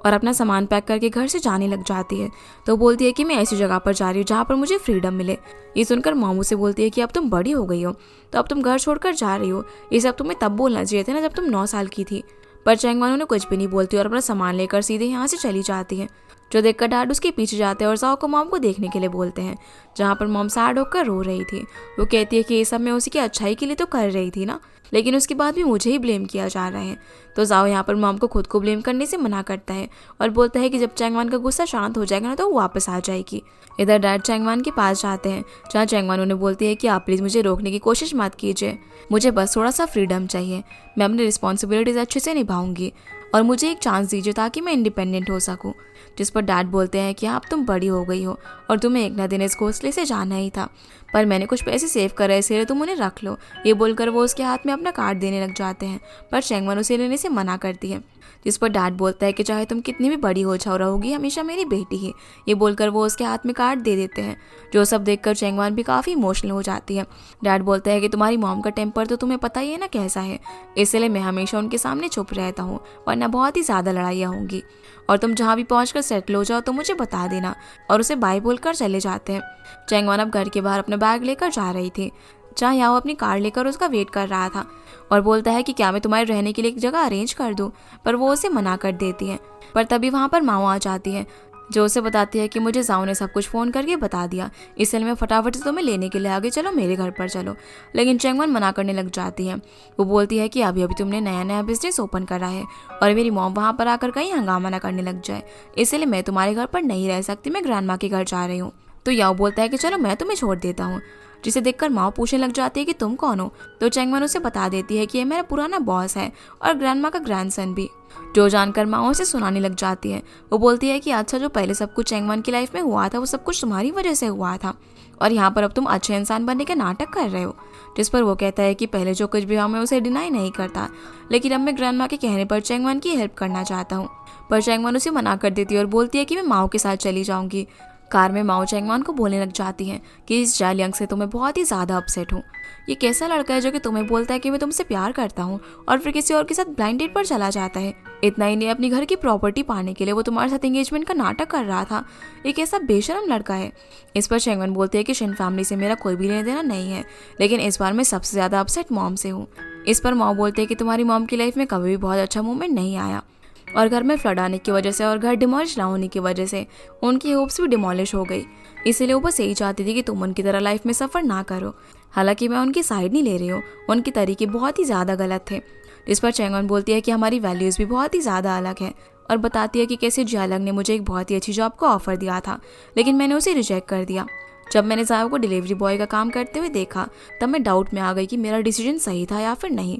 और अपना सामान पैक करके घर से जाने लग जाती है। तो बोलती है कि मैं ऐसी जगह पर जा रही हूँ जहाँ पर मुझे फ्रीडम मिले। ये सुनकर मामू से बोलती है कि अब तुम बड़ी हो गई हो, तो अब तुम घर छोड़कर जा रही हो, ये सब तुम्हें तब बोलना चाहिए था ना जब तुम 9 साल की थी। पर चेंगमान उन्हें कुछ भी नहीं बोलती और अपना सामान लेकर सीधे यहाँ से चली जाती है। जो देखकर डैड उसके पीछे जाते हैं और जाओ को मॉम को देखने के लिए बोलते हैं, जहाँ पर मॉम सैड होकर रो रही थी। वो कहती है कि ये सब मैं उसी की अच्छाई के लिए तो कर रही थी ना, लेकिन उसके बाद भी मुझे ही ब्लेम किया जा रहा है। तो जाओ यहाँ पर मॉम को खुद को ब्लेम करने से मना करता है और बोलता है कि जब चेंगमान का गुस्सा शांत हो जाएगा ना तो वो वापस आ जाएगी। इधर डैड चेंगमान के पास जाते हैं, जहाँ चेंगमान उन्हें बोलती है कि आप प्लीज़ मुझे रोकने की कोशिश मत कीजिए, मुझे बस थोड़ा सा फ्रीडम चाहिए, मैं अपनी रिस्पॉन्सिबिलिटीज़ अच्छे से निभाऊंगी और मुझे एक चांस दीजिए ताकि मैं इंडिपेंडेंट हो सकूं। जिस पर डैड बोलते हैं कि आप तुम बड़ी हो गई हो और तुम्हें एक ना दिन इस घोंसले से जाना ही था, पर मैंने कुछ पैसे सेव करे इसलिए तुम उन्हें रख लो। ये बोलकर वो उसके हाथ में अपना कार्ड देने लग जाते हैं, पर चेंगमान उसे लेने से मना करती है। जिस पर डैड बोलता है कि चाहे तुम कितनी भी बड़ी हो जाओ, रहोगी हमेशा मेरी बेटी ही। ये बोलकर वो उसके हाथ में कार्ड दे देते हैं। जो सब देखकर चेंगमान भी काफ़ी इमोशनल हो जाती है। डैड बोलता है कि तुम्हारी मॉम का टेम्पर तो तुम्हें पता ही है ना कैसा है, इसलिए मैं हमेशा उनके सामने चुप रहता हूँ, वरना बहुत ही ज़्यादा लड़ाइयाँ होंगी, और तुम जहाँ भी पहुँचकर सेटल हो जाओ तो मुझे बता देना। और उसे बाय बोलकर चले जाते हैं। चेंगमान अब घर के बाहर अपना बैग लेकर जा रही थी, जहाँ याओ अपनी कार लेकर उसका वेट कर रहा था और बोलता है कि क्या मैं तुम्हारे रहने के लिए एक जगह अरेंज कर दूं, पर वो उसे मना कर देती है। पर तभी वहाँ पर माओ आ जाती है, जो उसे बताती है कि मुझे जाओ ने सब कुछ फ़ोन करके बता दिया, इसलिए मैं फटाफट से तुम्हें लेने के लिए आगे चलो, मेरे घर पर चलो। लेकिन चेंगमान मना करने लग जाती है। वो बोलती है कि अभी अभी तुमने नया नया बिजनेस ओपन करा है और मेरी मॉम वहाँ पर आकर कहीं हंगामा ना करने लग जाए, इसलिए मैं तुम्हारे घर पर नहीं रह सकती, मैं ग्रैंड माँ के घर जा रही हूँ। तो याओ बोलता है कि चलो मैं तुम्हें छोड़ देता हूँ, जिसे देखकर माओ पूछने लग जाती है कि तुम कौन हो। तो चेंगमान उसे बता देती है कि ये मेरा पुराना बॉस है और ग्रैंडमा का ग्रैंडसन भी। जो जानकर माओ उसे सुनाने लग जाती है। वो बोलती है कि अच्छा, जो पहले सब कुछ चेंगमान की लाइफ में हुआ था वो सब कुछ तुम्हारी वजह से हुआ था और यहाँ पर अब तुम अच्छे इंसान बनने के नाटक कर रहे हो। जिस पर वो कहता है कि पहले जो कुछ भी हुआ मैं उसे डिनाई नहीं करता, लेकिन अब मैं ग्रैंडमा के कहने पर चेंगमान की हेल्प करना चाहता हूँ। पर चेंगमान उसे मना कर देती है और बोलती है कि मैं माओ के साथ चली जाऊँगी। कार में माओ चेंगमान को बोलने लग जाती है कि इस जालियांग से तो मैं बहुत ही ज़्यादा अपसेट हूँ। ये कैसा लड़का है जो कि तुम्हें बोलता है कि मैं तुमसे प्यार करता हूँ और फिर किसी और के साथ ब्लाइंड डेट पर चला जाता है। इतना ही नहीं, अपनी घर की प्रॉपर्टी पाने के लिए वो तुम्हारे साथ एंगेजमेंट का नाटक कर रहा था। ये कैसा बेशरम लड़का है। इस पर चेंगमान बोलते हैं कि शिन फैमिली से मेरा कोई भी लेना देना नहीं है, लेकिन इस बार मैं सबसे ज़्यादा अपसेट मॉम से हूँ। इस पर माओ बोलते हैं कि तुम्हारी मॉम की लाइफ में कभी भी बहुत अच्छा मोमेंट नहीं आया और घर में फ्लड आने की वजह से और घर डिमोलिश ना होने की वजह से उनकी होप्स भी डिमोलिश हो गई, इसीलिए वो बस यही चाहती थी कि तुम उनकी तरह लाइफ में सफ़र ना करो। हालांकि मैं उनकी साइड नहीं ले रही हूँ, उनके तरीके बहुत ही ज़्यादा गलत थे। जिस पर चेंगमान बोलती है कि हमारी वैल्यूज़ भी बहुत ही ज़्यादा अलग है और बताती है कि कैसे जियालंग ने मुझे एक बहुत ही अच्छी जॉब को ऑफर दिया था, लेकिन मैंने उसे रिजेक्ट कर दिया। जब मैंने जाओ को डिलीवरी बॉय का काम करते हुए देखा तब मैं डाउट में आ गई कि मेरा डिसीजन सही था या फिर नहीं,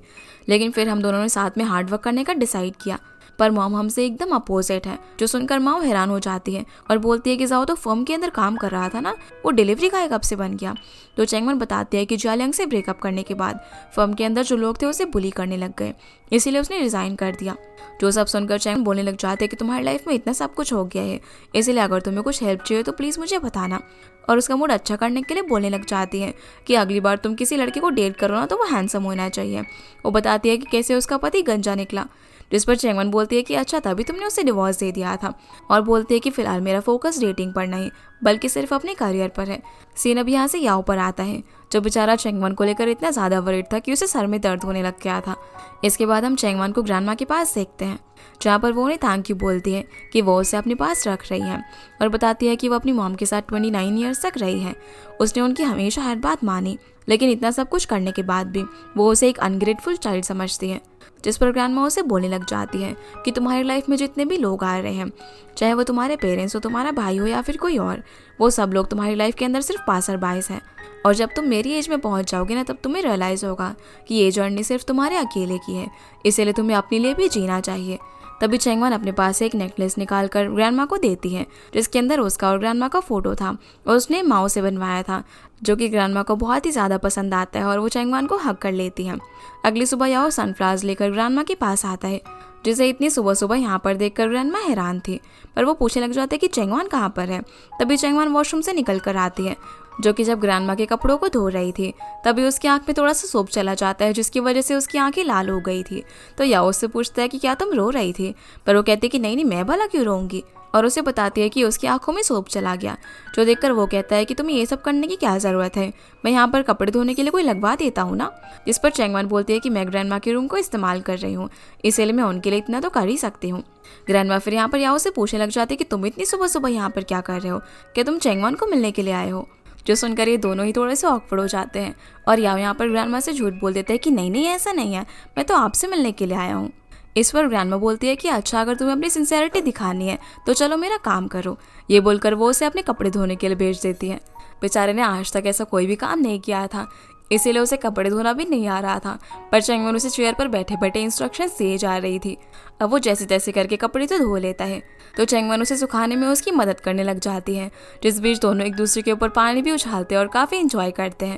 लेकिन फिर हम दोनों ने साथ में हार्ड वर्क करने का डिसाइड किया। पर मॉम हमसे एकदम अपोजिट है, जो सुनकर माओ हैरान हो जाती है और बोलती है कि जाओ तो फर्म के अंदर काम कर रहा था ना, वो डिलीवरी गाय कब से बन गया। तो चेंगमान बताती है कि जियालंग से ब्रेकअप करने के बाद फर्म के अंदर जो लोग थे उसे बुली करने लग गए, इसीलिए उसने रिजाइन कर दिया। जो सब सुनकर चेंगमान बोलने लग जाते हैं कि तुम्हारी लाइफ में इतना सब कुछ हो गया है, इसलिए अगर तुम्हें कुछ हेल्प चाहिए तो प्लीज़ मुझे बताना। और उसका मूड अच्छा करने के लिए बोलने लग जाती है कि अगली बार तुम किसी लड़के को डेट करो ना तो वो हैंडसम होना चाहिए। वो बताती है कि कैसे उसका पति गंजा निकला। जिस पर चेंगमान बोलती है कि अच्छा, तभी तुमने उसे डिवोर्स दे दिया था, और बोलती है कि फिलहाल मेरा फोकस डेटिंग पर नहीं बल्कि सिर्फ अपने करियर पर है। सीन अब यहाँ से याओ पर आता है, जो बेचारा चेंगमान को लेकर इतना ज़्यादा वरीड था कि उसे सर में दर्द होने लग गया था। इसके बाद हम चेंगमान को ग्रैंडमा के पास देखते हैं, जहाँ पर वो उन्हें थैंक यू बोलती है कि वो उसे अपने पास रख रही है और बताती है कि वो अपनी मॉम के साथ 29 ईयर्स तक रही है। उसने उनकी हमेशा हर बात मानी, लेकिन इतना सब कुछ करने के बाद भी वो उसे एक अनग्रेटफुल चाइल्ड समझती है। जिस पर ग्रैंडमा उसे बोलने लग जाती है कि तुम्हारी लाइफ में जितने भी लोग आ रहे हैं, चाहे वो तुम्हारे पेरेंट्स हो, तुम्हारा भाई हो या फिर कोई और, वो सब लोग तुम्हारी लाइफ के अंदर सिर्फ पासर बायस हैं। और जब तुम मेरी एज में पहुंच जाओगे ना, तब तुम्हें रियलाइज़ होगा कि ये जर्नी सिर्फ तुम्हारे अकेले की है, इसीलिए तुम्हें अपने लिए भी जीना चाहिए। तभी चेंगमान अपने पास से एक नेकलेस निकाल कर ग्रैंडमा को देती है, जिसके अंदर उसका और ग्रैंडमा का फोटो था और उसने माओ से बनवाया था, जो कि ग्रैंडमा को बहुत ही ज़्यादा पसंद आता है और वो चेंगमान को हक कर लेती है। अगली सुबह याओ सनफ्लावर्स लेकर ग्रैंडमा के पास आता है, जिसे इतनी सुबह सुबह यहाँ पर देखकर ग्रैंडमा हैरान थी, पर वो पूछने लग जाते कि चेंगमान कहाँ पर है। तभी चेंगमान वॉशरूम से निकल कर आती है, जो कि जब ग्रैंडमा के कपड़ों को धो रही थी तभी उसकी आंख में थोड़ा सा सोप चला जाता है, जिसकी वजह से उसकी आंखें लाल हो गई थी। तो याओ उससे पूछता है कि क्या तुम रो रही थी, पर वो कहती है कि नहीं नहीं, मैं भला क्यों रोऊंगी, और उसे बताती है कि उसकी आंखों में सोप चला गया। जो देखकर वो कहता है कि तुम्हें ये सब करने की क्या ज़रूरत है, मैं यहाँ पर कपड़े धोने के लिए कोई लगवा देता हूँ ना। जिस पर चैंगवन बोलती है कि मैं ग्रैंडमा के रूम को इस्तेमाल कर रही हूँ, इसलिए मैं उनके लिए इतना तो कर ही सकती हूँ। ग्रैंडमा फिर यहाँ पर याओ से पूछने लग जाती है कि तुम इतनी सुबह सुबह यहाँ पर क्या कर रहे हो, क्या तुम चैंगवन को मिलने के लिए आए हो। जो सुनकर ये दोनों ही थोड़े से ऑकवर्ड हो जाते हैं और याओ यहाँ पर ग्रैंडमा से झूठ बोल देते हैं कि नहीं नहीं, ऐसा नहीं है, मैं तो आपसे मिलने के लिए आया हूँ। इस पर ग्रैंडमा बोलती है कि अच्छा, अगर तुम्हें अपनी सिंसेरिटी दिखानी है तो चलो मेरा काम करो। ये बोलकर वो उसे अपने कपड़े धोने के लिए भेज देती है। बेचारे ने आज तक ऐसा कोई भी काम नहीं किया था, इसीलिए उसे कपड़े धोना भी नहीं आ रहा था, पर चैंगवन उसे चेयर पर बैठे बैठे इंस्ट्रक्शंस दिए जा रही थी। अब वो जैसे तैसे करके कपड़े तो धो लेता है, तो चैंगवन उसे सुखाने में उसकी मदद करने लग जाती है, जिस बीच दोनों एक दूसरे के ऊपर पानी भी उछालते हैं और काफ़ी इंजॉय करते हैं।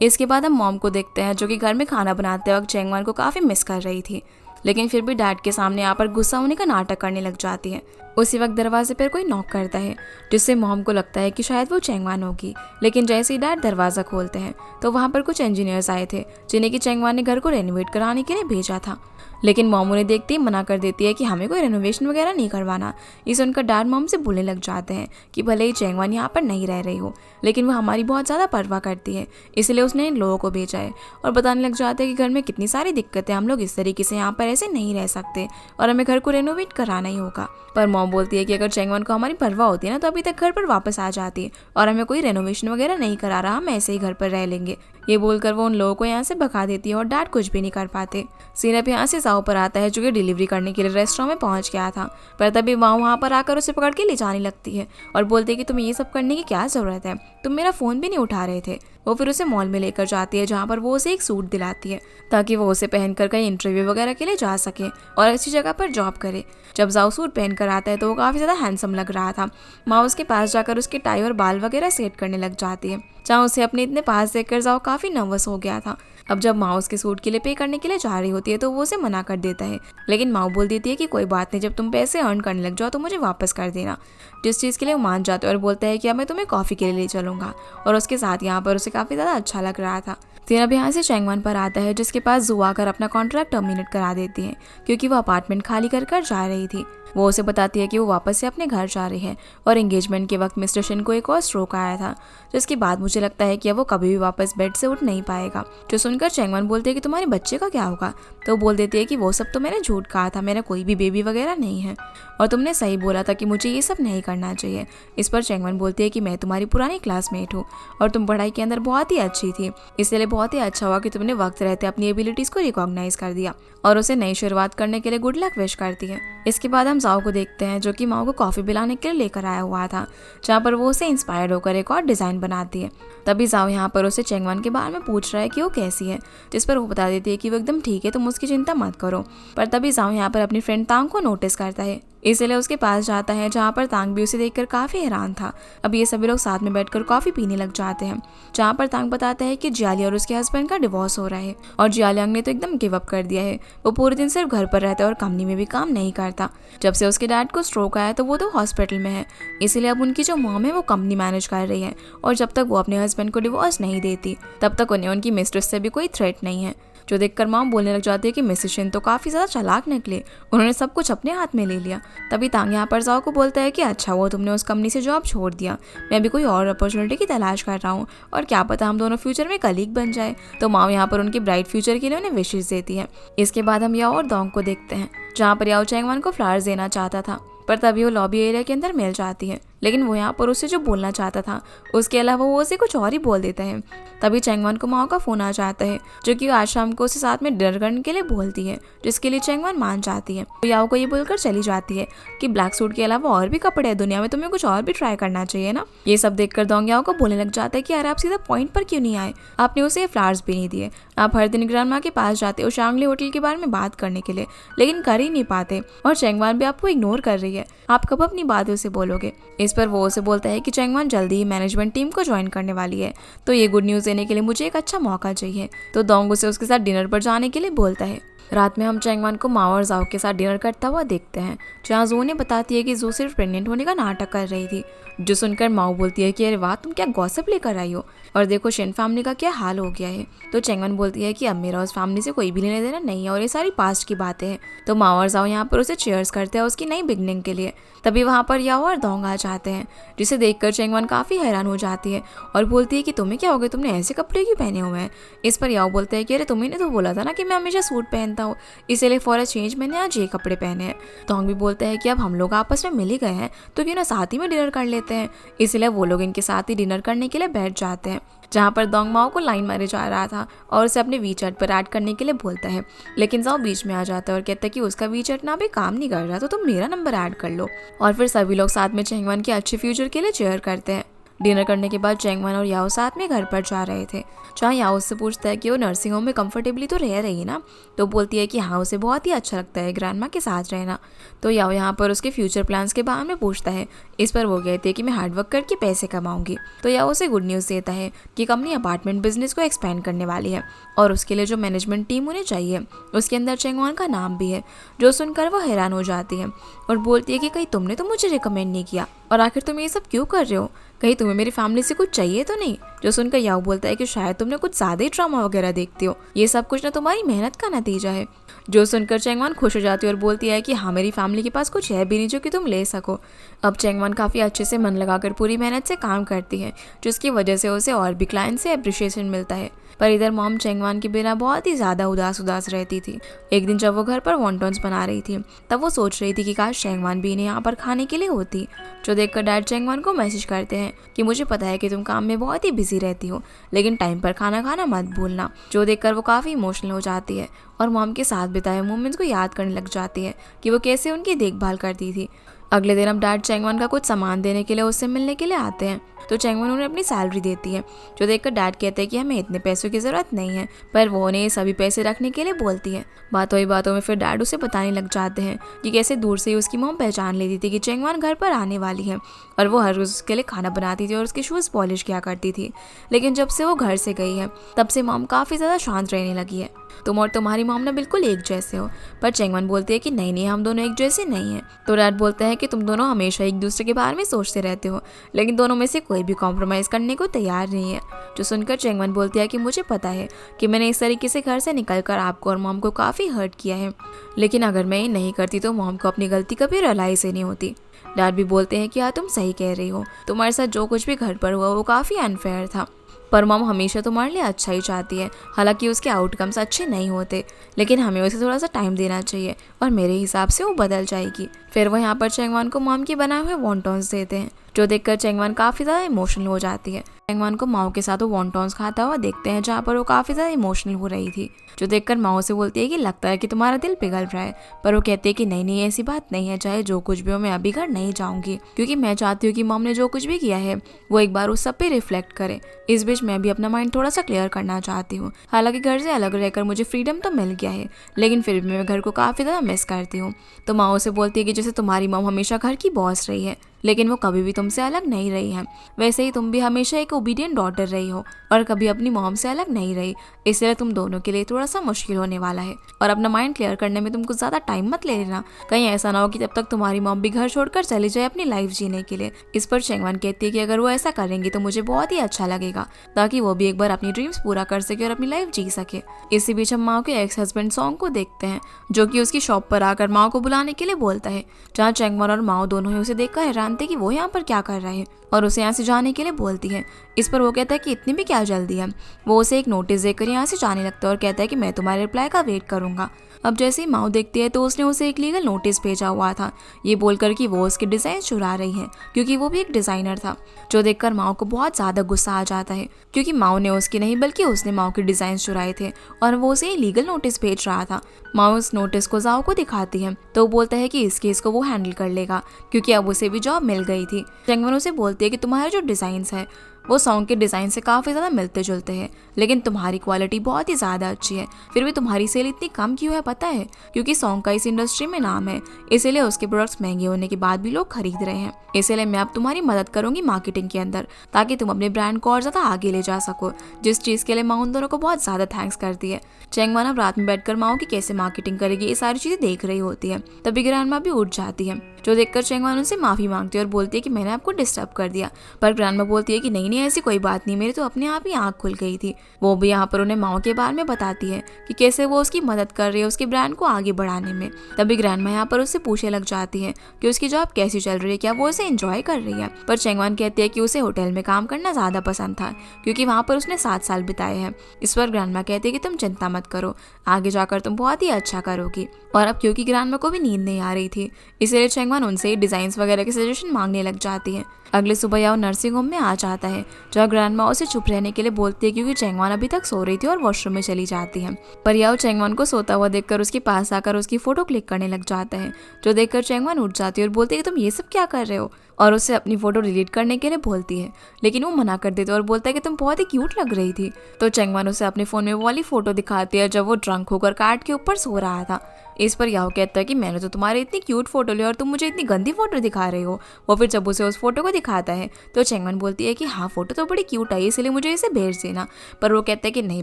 इसके बाद हम मॉम को देखते हैं, जो कि घर में खाना बनाते वक्त चैंगवन को काफ़ी मिस कर रही थी, लेकिन फिर भी डैड के सामने यहाँ पर गुस्सा होने का नाटक करने लग जाती है। उसी वक्त दरवाजे पर कोई नॉक करता है, जिससे मॉम को लगता है कि शायद वो चैंगवान होगी, लेकिन जैसे ही डैड दरवाज़ा खोलते हैं तो वहाँ पर कुछ इंजीनियर्स आए थे, जिन्हें कि चैंगवान ने घर को रेनोवेट कराने के लिए भेजा था। लेकिन मॉम उन्हें देखते ही मना कर देती है कि हमें कोई रेनोवेशन वगैरह नहीं करवाना। इसे उनका डैड मॉम से बोलने लग जाते हैं कि भले ही चैंगवान यहाँ पर नहीं रह रही हो, लेकिन वो हमारी बहुत ज़्यादा परवाह करती है, इसलिए उसने इन लोगों को भेजा है, और बताने लग जाते हैं कि घर में कितनी सारी दिक्कतें, हम लोग इस तरीके से यहाँ पर ऐसे नहीं रह सकते और हमें घर को रेनोवेट कराना ही होगा। पर मॉम बोलती है कि अगर चैंगवान को हमारी परवाह होती है ना, तो अभी तक घर पर वापस आ जाती और हमें कोई रेनोवेशन वगैरह नहीं करा रहा, हम ऐसे ही घर पर रह लेंगे। ये बोलकर वो उन लोगों को यहाँ से भगा देती है और डैड कुछ भी नहीं कर पाते। सीन अब यहाँ से जाओ पर आता है, जो कि डिलीवरी करने के लिए रेस्टोरेंट में पहुँच गया था, पर तभी वहाँ पर आकर उसे पकड़ के ले जाने लगती है और बोलती है कि तुम्हें ये सब करने की क्या ज़रूरत है, तुम मेरा फ़ोन भी नहीं उठा रहे थे। वो फिर उसे मॉल में लेकर जाती है, जहाँ पर वो उसे एक सूट दिलाती है ताकि वो उसे पहनकर कहीं इंटरव्यू वगैरह के लिए जा सके और अच्छी जगह पर जॉब करे। जब जाओ सूट पहनकर आता है तो वो काफ़ी ज़्यादा हैंडसम लग रहा था। माँ उसके पास जाकर उसके टाई और बाल वगैरह सेट करने लग जाती है, जहाँ उसे अपने इतने पास देखकर जाओ काफ़ी नर्वस हो गया था। अब जब माँ उसके सूट के लिए पे करने के लिए जा रही होती है तो वो उसे मना कर देता है, लेकिन माँ बोल देती है कि कोई बात नहीं, जब तुम पैसे अर्न करने लग जाओ तो मुझे वापस कर देना। जिस चीज़ के लिए वो मान जाते हैं और बोलता है कि अब मैं तुम्हें कॉफ़ी के लिए ले चलूँगा, और उसके साथ यहाँ पर उसे काफ़ी ज़्यादा अच्छा लग रहा था। फिर अब यहाँ से चैंगवान पर आता है, जिसके पास जू आकर अपना कॉन्ट्रैक्ट टर्मिनेट करा देती है, क्योंकि वो अपार्टमेंट खाली कर कर जा रही थी। वो उसे बताती है कि वो वापस से अपने घर जा रही है और एंगेजमेंट के वक्त मिस्टर शिन को एक और स्ट्रोक आया था, जिसके बाद मुझे लगता है कि अब वो कभी भी वापस बेड से उठ नहीं पाएगा। जो सुनकर चैंगवान बोलते हैं कि तुम्हारे बच्चे का क्या होगा, तो वो बोल देती है कि वो सब तो मैंने झूठ कहा था, मेरा कोई भी बेबी वगैरह नहीं है और तुमने सही बोला था कि मुझे ये सब नहीं करना चाहिए। इस पर चैंगवान बोलती है कि मैं तुम्हारी पुरानी क्लासमेट हूँ और तुम पढ़ाई के अंदर बहुत ही अच्छी थी, इसलिए बहुत ही अच्छा हुआ कि तुमने वक्त रहते अपनी एबिलिटीज़ को रिकॉग्नाइज कर दिया, और उसे नई शुरुआत करने के लिए गुड लक विश करती है। इसके बाद हम जाओ को देखते हैं, जो कि माओ को कॉफ़ी पिलाने के लिए लेकर आया हुआ था, जहाँ पर वो उसे इंस्पायर्ड होकर एक और डिज़ाइन बनाती है। तभी जाओ यहाँ पर उसे चैंगवान के बारे में पूछ रहा है कि वो कैसी है, जिस पर वो बता देती है कि वो एकदम ठीक है, तुम उसकी चिंता मत करो। पर तभी जाओ यहाँ पर अपनी फ्रेंड तांग को नोटिस करता है, इसलिए उसके पास जाता है, जहाँ पर तांग भी उसे देखकर काफ़ी हैरान था। अब ये सभी लोग साथ में बैठकर कॉफ़ी पीने लग जाते हैं, जहाँ पर तांग बताता है कि जियाली और उसके हस्बैंड का डिवोर्स हो रहा है और जियालियांग ने तो एकदम गिव अप कर दिया है। वो पूरे दिन सिर्फ घर पर रहता है और कंपनी में भी काम नहीं करता। जब से उसके डैड को स्ट्रोक आया तो वो तो हॉस्पिटल में है, इसीलिए अब उनकी जो मॉम है वो कंपनी मैनेज कर रही है, और जब तक वो अपने हस्बैंड को डिवोर्स नहीं देती तब तक उन्हें उनकी मिस्ट्रेस से भी कोई थ्रेट नहीं है। जो देखकर मॉम बोलने लग जाती है कि मिसेस शिन तो काफ़ी ज़्यादा चालाक निकले, उन्होंने सब कुछ अपने हाथ में ले लिया। तभी तांग यहाँ पर जाओ को बोलता है कि अच्छा हुआ तुमने उस कंपनी से जॉब छोड़ दिया, मैं भी कोई और अपॉर्चुनिटी की तलाश कर रहा हूँ और क्या पता हम दोनों फ्यूचर में कलीग बन जाए। तो माँ यहाँ पर उनके ब्राइट फ्यूचर के लिए उन्हें विशेष देती है। इसके बाद हम याओ और दोंग को देखते हैं, जहाँ पर याओ चैंगवान को फ्लावर्स देना चाहता था, पर तभी वो लॉबी एरिया के अंदर मिल जाती है, लेकिन वो यहाँ पर उससे जो बोलना चाहता था उसके अलावा वो उसे कुछ और ही बोल देता है। तभी चैंगवान को माओ का फ़ोन आ जाता है, जो कि आज शाम को उसे साथ में डिनर करने के लिए बोलती है, जिसके लिए चैंगवान मान जाती है। तो याओ को ये बोलकर चली जाती है कि ब्लैक सूट के अलावा और भी कपड़े हैं दुनिया में, तुम्हें कुछ और भी ट्राई करना चाहिए ना। ये सब देखकर दोंग याओ को बोलने लग जाता है कि यार आप सीधा पॉइंट पर क्यों नहीं आए, आपने उसे फ्लावर्स भी नहीं दिए, आप हर दिन ग्रैंडमा के पास जाते हो शांगली होटल के बारे में बात करने के लिए, लेकिन कर ही नहीं पाते, और चैंगवान भी आपको इग्नोर कर रही है, आप कब अपनी बात उसे बोलोगे। इस पर वो उसे बोलता है कि चैंगवान जल्दी ही मैनेजमेंट टीम को ज्वाइन करने वाली है, तो ये गुड न्यूज़ देने के लिए मुझे एक अच्छा मौका चाहिए। तो दोंग उसे उसके साथ डिनर पर जाने के लिए बोलता है। रात में हम चैंगवान को माओ और जाओ के साथ डिनर करता हुआ देखते हैं, जहाँ जो ने बताती है कि जो सिर्फ प्रेग्नेंट होने का नाटक कर रही थी, जो सुनकर माओ बोलती है कि अरे वाह, तुम क्या गॉसिप लेकर आई हो, और देखो शेन फैमिली का क्या हाल हो गया है। तो चैंगवान बोलती है कि अब मेरा उस फैमिली से कोई भी लेना देना नहीं है और ये सारी पास्ट की बातें हैं। तो माओ और जाओ यहाँ पर उसे चीयर्स करते हैं उसकी नई बिगनिंग के लिए। तभी वहाँ पर याओ और दोंग आ जाते हैं, जिसे देखकर चैंगवान काफ़ी हैरान हो जाती है और बोलती है कि तुम्हें क्या हो गया, तुमने ऐसे कपड़े क्यों पहने हुए हैं। इस पर याओ बोलता है कि अरे तुम्हें तो बोला था ना कि मैं हमेशा सूट पहनता हूँ, इसलिए फॉर अ चेंज मैंने आज ये कपड़े पहने हैं। दोंग भी बोलता है कि अब हम लोग आपस में मिल ही गए हैं तो क्यों ना साथ ही में डिनर कर लेते हैं। इसलिए वो लोग इनके साथ ही डिनर करने के लिए बैठ जाते हैं, जहाँ पर दोंग माओ को लाइन मारे जा रहा था और उसे अपने वीचैट पर ऐड करने के लिए बोलता है। लेकिन जाओ बीच में आ जाता है और कहता है कि उसका वीचैट ना भी काम नहीं कर रहा तो तुम मेरा नंबर ऐड कर लो। और फिर सभी लोग साथ में चैंगवान के अच्छे फ्यूचर के लिए चेयर करते हैं। डिनर करने के बाद चैंगवान और याओ साथ में घर पर जा रहे थे, जहाँ याओ उससे पूछता है कि वो नर्सिंग होम में कंफर्टेबली तो रह रही है ना। तो बोलती है कि हाँ, उसे बहुत ही अच्छा लगता है ग्रैंडमा के साथ रहना। तो याओ यहाँ पर उसके फ्यूचर प्लान्स के बारे में पूछता है। इस पर वो कहती है कि मैं हार्डवर्क करके पैसे कमाऊंगी। तो याओ उसे गुड न्यूज़ देता है कि कंपनी अपार्टमेंट बिजनेस को एक्सपेंड करने वाली है और उसके लिए जो मैनेजमेंट टीम उन्हें चाहिए उसके अंदर चैंगवान का नाम भी है। जो सुनकर वो हैरान हो जाती है और बोलती है कि कहीं तुमने तो मुझे रिकमेंड नहीं किया, और आखिर तुम ये सब क्यों कर रहे हो, कहीं तुम्हें मेरी फैमिली से कुछ चाहिए तो नहीं। जो सुनकर याओ बोलता है कि शायद तुमने कुछ ज़्यादा ही ड्रामा वगैरह देखती हो, ये सब कुछ ना तुम्हारी मेहनत का नतीजा है। जो सुनकर चैंगवान खुश हो जाती है और बोलती है कि हाँ, मेरी फैमिली के पास कुछ है भी नहीं जो कि तुम ले सको। अब चैंगवान काफ़ी अच्छे से मन लगाकर पूरी मेहनत से काम करती है, जिसकी वजह से उसे और भी क्लाइंट से अप्रिशिएशन मिलता है। पर इधर मॉम चैंगवान के बिना बहुत ही ज़्यादा उदास रहती थी। एक दिन जब वो घर पर वॉन्टॉन्स बना रही थी तब वो सोच रही थी कि काश चैंगवान भी इन्हें यहाँ पर खाने के लिए होती। जो देखकर डैड चैंगवान को मैसेज करते हैं कि मुझे पता है कि तुम काम में बहुत ही बिजी रहती हो, लेकिन टाइम पर खाना खाना मत भूलना। जो देखकर वो काफ़ी इमोशनल हो जाती है और मॉम के साथ बिताए मोमेंट्स को याद करने लग जाती है कि वो कैसे उनकी देखभाल करती थी। अगले दिन अब डैड चैंगवान का कुछ सामान देने के लिए उससे मिलने के लिए आते हैं, तो चैंगवान उन्हें अपनी सैलरी देती है। जो देखकर डैड कहते हैं कि हमें इतने पैसों की ज़रूरत नहीं है, पर वो उन्हें सभी पैसे रखने के लिए बोलती है। बातों ही बातों में फिर डैड उसे बताने लग जाते हैं कि कैसे दूर से ही उसकी मॉम पहचान लेती थी कि चैंगवान घर पर आने वाली है, और वो हर रोज़ उसके लिए खाना बनाती थी और उसके शूज़ पॉलिश किया करती थी। लेकिन जब से वो घर से गई है तब से मॉम काफ़ी ज़्यादा शांत रहने लगी है। तुम और तुम्हारी मॉम ना बिल्कुल एक जैसे हो। पर चैंगवान बोलती है कि नहीं नहीं, हम दोनों एक जैसे नहीं हैं। तो डैड बोलते हैं कि तुम दोनों हमेशा एक दूसरे के बारे में सोचते रहते हो, लेकिन दोनों में से कोई भी कॉम्प्रोमाइज़ करने को तैयार नहीं है। जो सुनकर चैंगवान बोलती है कि मुझे पता है कि मैंने इस तरीके से घर से निकलकर आपको और मॉम को काफ़ी हर्ट किया है, लेकिन अगर मैं ये नहीं करती तो मॉम को अपनी गलती कभी रियलाइज़ ही नहीं होती। डैड भी बोलते हैं कि हाँ, तुम सही कह रही हो, तुम्हारे साथ जो कुछ भी घर पर हुआ वो काफ़ी अनफेयर था, पर मॉम हमेशा तुम्हारे लिए अच्छा ही चाहती है। हालांकि उसके आउटकम्स अच्छे नहीं होते, लेकिन हमें उसे थोड़ा सा टाइम देना चाहिए और मेरे हिसाब से वो बदल जाएगी। फिर वो यहाँ पर चैंगवान को मॉम के बनाए हुए वॉन्टॉन्स देते हैं, जो देखकर चैंगवान काफ़ी ज़्यादा इमोशनल हो जाती है। चैंगवान को माओ के साथ वो वॉन्टॉन्स खाता हुआ देखते हैं, जहाँ पर वो काफ़ी ज़्यादा इमोशनल हो रही थी। जो देखकर माओ से बोलती है कि लगता है कि तुम्हारा दिल पिघल रहा है, पर वो कहती है कि नहीं नहीं, ऐसी बात नहीं है, चाहे जो कुछ भी हो मैं अभी घर नहीं जाऊँगी, क्योंकि मैं चाहती हूँ कि मॉम ने जो कुछ भी किया है वो एक बार उस सब पे रिफ्लेक्ट करे। इस बीच मैं भी अपना माइंड थोड़ा सा क्लियर करना चाहती हूँ। हालांकि घर से अलग रहकर मुझे फ्रीडम तो मिल गया है, लेकिन फिर भी मैं घर को काफ़ी ज़्यादा मिस करती हूँ। तो माओ से बोलती है कि जैसे तुम्हारी मॉम हमेशा घर की बॉस रही है, लेकिन वो कभी भी तुमसे अलग नहीं रही है, वैसे ही तुम भी हमेशा एक ओबीडियंट डॉटर रही हो और कभी अपनी मॉम से अलग नहीं रही। इसलिए तुम दोनों के लिए थोड़ा सा मुश्किल होने वाला है, और अपना माइंड क्लियर करने में तुम कुछ ज़्यादा टाइम मत ले लेना, कहीं ऐसा ना हो कि तब तक तुम्हारी मॉम भी घर छोड़कर चली जाए अपनी लाइफ जीने के लिए। इस पर चैंगवान कहती है कि अगर वो ऐसा करेंगी तो मुझे बहुत ही अच्छा लगेगा, ताकि वो भी एक बार अपनी ड्रीम्स पूरा कर सके और अपनी लाइफ जी सके। इसी बीच हम माओ के एक्स हस्बैंड सॉन्ग को देखते हैं, जो कि उसकी शॉप पर आकर माओ को बुलाने के लिए बोलता है, जहाँ चैंगवान और माओ दोनों ही उसे देखकर हैरान थे कि वो यहाँ पर क्या कर रहे हैं, और उसे यहाँ से जाने के लिए बोलती है। इस पर वो कहता है कि इतनी भी क्या जल्दी है। वो उसे एक नोटिस देकर यहाँ से जाने लगता है और कहता है कि मैं तुम्हारे रिप्लाई का वेट करूँगा। अब जैसे ही माओ देखती है तो उसने उसे एक लीगल नोटिस भेजा हुआ था, ये बोलकर कि वो उसके डिज़ाइन चुरा रही है, क्योंकि वो भी एक डिज़ाइनर था। जो देखकर माओ को बहुत ज़्यादा गुस्सा आ जाता है, क्योंकि माओ ने उसकी नहीं बल्कि उसने माओ के डिज़ाइन चुराए थे और वो उसे लीगल नोटिस भेज रहा था। माओ उस नोटिस को जाओ को दिखाती है, तो वो बोलता है कि इस केस को वो हैंडल कर लेगा, क्योंकि अब उसे भी जॉब मिल गई थी। चैंगवान उसे बोलती है कि तुम्हारे जो डिज़ाइंस है वो सॉन्ग के डिज़ाइन से काफ़ी ज़्यादा मिलते जुलते हैं, लेकिन तुम्हारी क्वालिटी बहुत ही ज़्यादा अच्छी है, फिर भी तुम्हारी सेल इतनी कम क्यों है पता है? क्योंकि सॉन्ग का इस इंडस्ट्री में नाम है, इसीलिए उसके प्रोडक्ट्स महंगे होने के बाद भी लोग खरीद रहे हैं। इसीलिए मैं अब तुम्हारी मदद करूंगी मार्केटिंग के अंदर, ताकि तुम अपने ब्रांड को और ज़्यादा आगे ले जा सको, जिस चीज़ के लिए माँ उन दोनों को बहुत ज़्यादा थैंक्स करती है। चैंगमान अब रात में बैठकर माँ की कैसे मार्केटिंग करेगी ये सारी चीज़ें देख रही होती है। तभी ग्रैंडमा भी उठ जाती है, जो देखकर चैंगमान उनसे माफ़ी मांगती है और बोलती है कि मैंने आपको डिस्टर्ब कर दिया। पर ग्रैंडमा बोलती है कि नहीं नहीं, ऐसी कोई बात नहीं, मेरी तो अपने आप ही आँख खुल गई थी। वो भी यहाँ पर उन्हें माँ के बारे में बताती है कि कैसे वो उसकी मदद कर रही है उसके ब्रांड को आगे बढ़ाने में। तभी ग्रैंडमा यहाँ पर उससे पूछने लग जाती है कि उसकी जॉब कैसी चल रही है, क्या वो उसे एंजॉय कर रही है। पर चैंगमान कहती है कि उसे होटल में काम करना ज़्यादा पसंद था, क्योंकि वहाँ पर उसने 7 साल बिताए हैं। इस पर ग्रैंडमा कहती है कि तुम चिंता मत करो, आगे जाकर तुम बहुत ही अच्छा करोगी। और अब क्योंकि ग्रैंडमा को भी नींद नहीं आ रही थी, इसलिए चैंगमान उनसे डिजाइन्स वगैरह के सजेशन मांगने लग जाती है। अगले सुबह याओ नर्सिंग होम में आ जाता है, जहाँ ग्रैंडमा उसे चुप रहने के लिए बोलती है, क्योंकि चैंगमान अभी तक सो रही थी और वॉशरूम में चली जाती है। पर याओ चैंगमान को सोता हुआ देखकर उसके पास आकर उसकी फोटो क्लिक करने लग जाता है, जो देखकर चैंगमान उठ जाती है और बोलती है कि तुम ये सब क्या कर रहे हो, और उससे अपनी फोटो डिलीट करने के लिए बोलती है, लेकिन वो मना कर देती है और बोलता है कि तुम बहुत ही क्यूट लग रही थी। तो चैंगमान उसे अपने फोन में वो वाली फोटो दिखाती है जब वो ड्रंक होकर कार्ड के ऊपर सो रहा था। इस पर याओ कहता है कि मैंने तो तुम्हारी इतनी क्यूट फोटो ली और तुम मुझे इतनी गंदी फोटो दिखा रहे हो। वो फिर जब उसे उस फोटो को दिखाता है तो चैंगमान बोलती है कि हाँ फोटो तो बड़ी क्यूट आई, इसलिए मुझे इसे भेज देना। पर वो कहता है कि नहीं,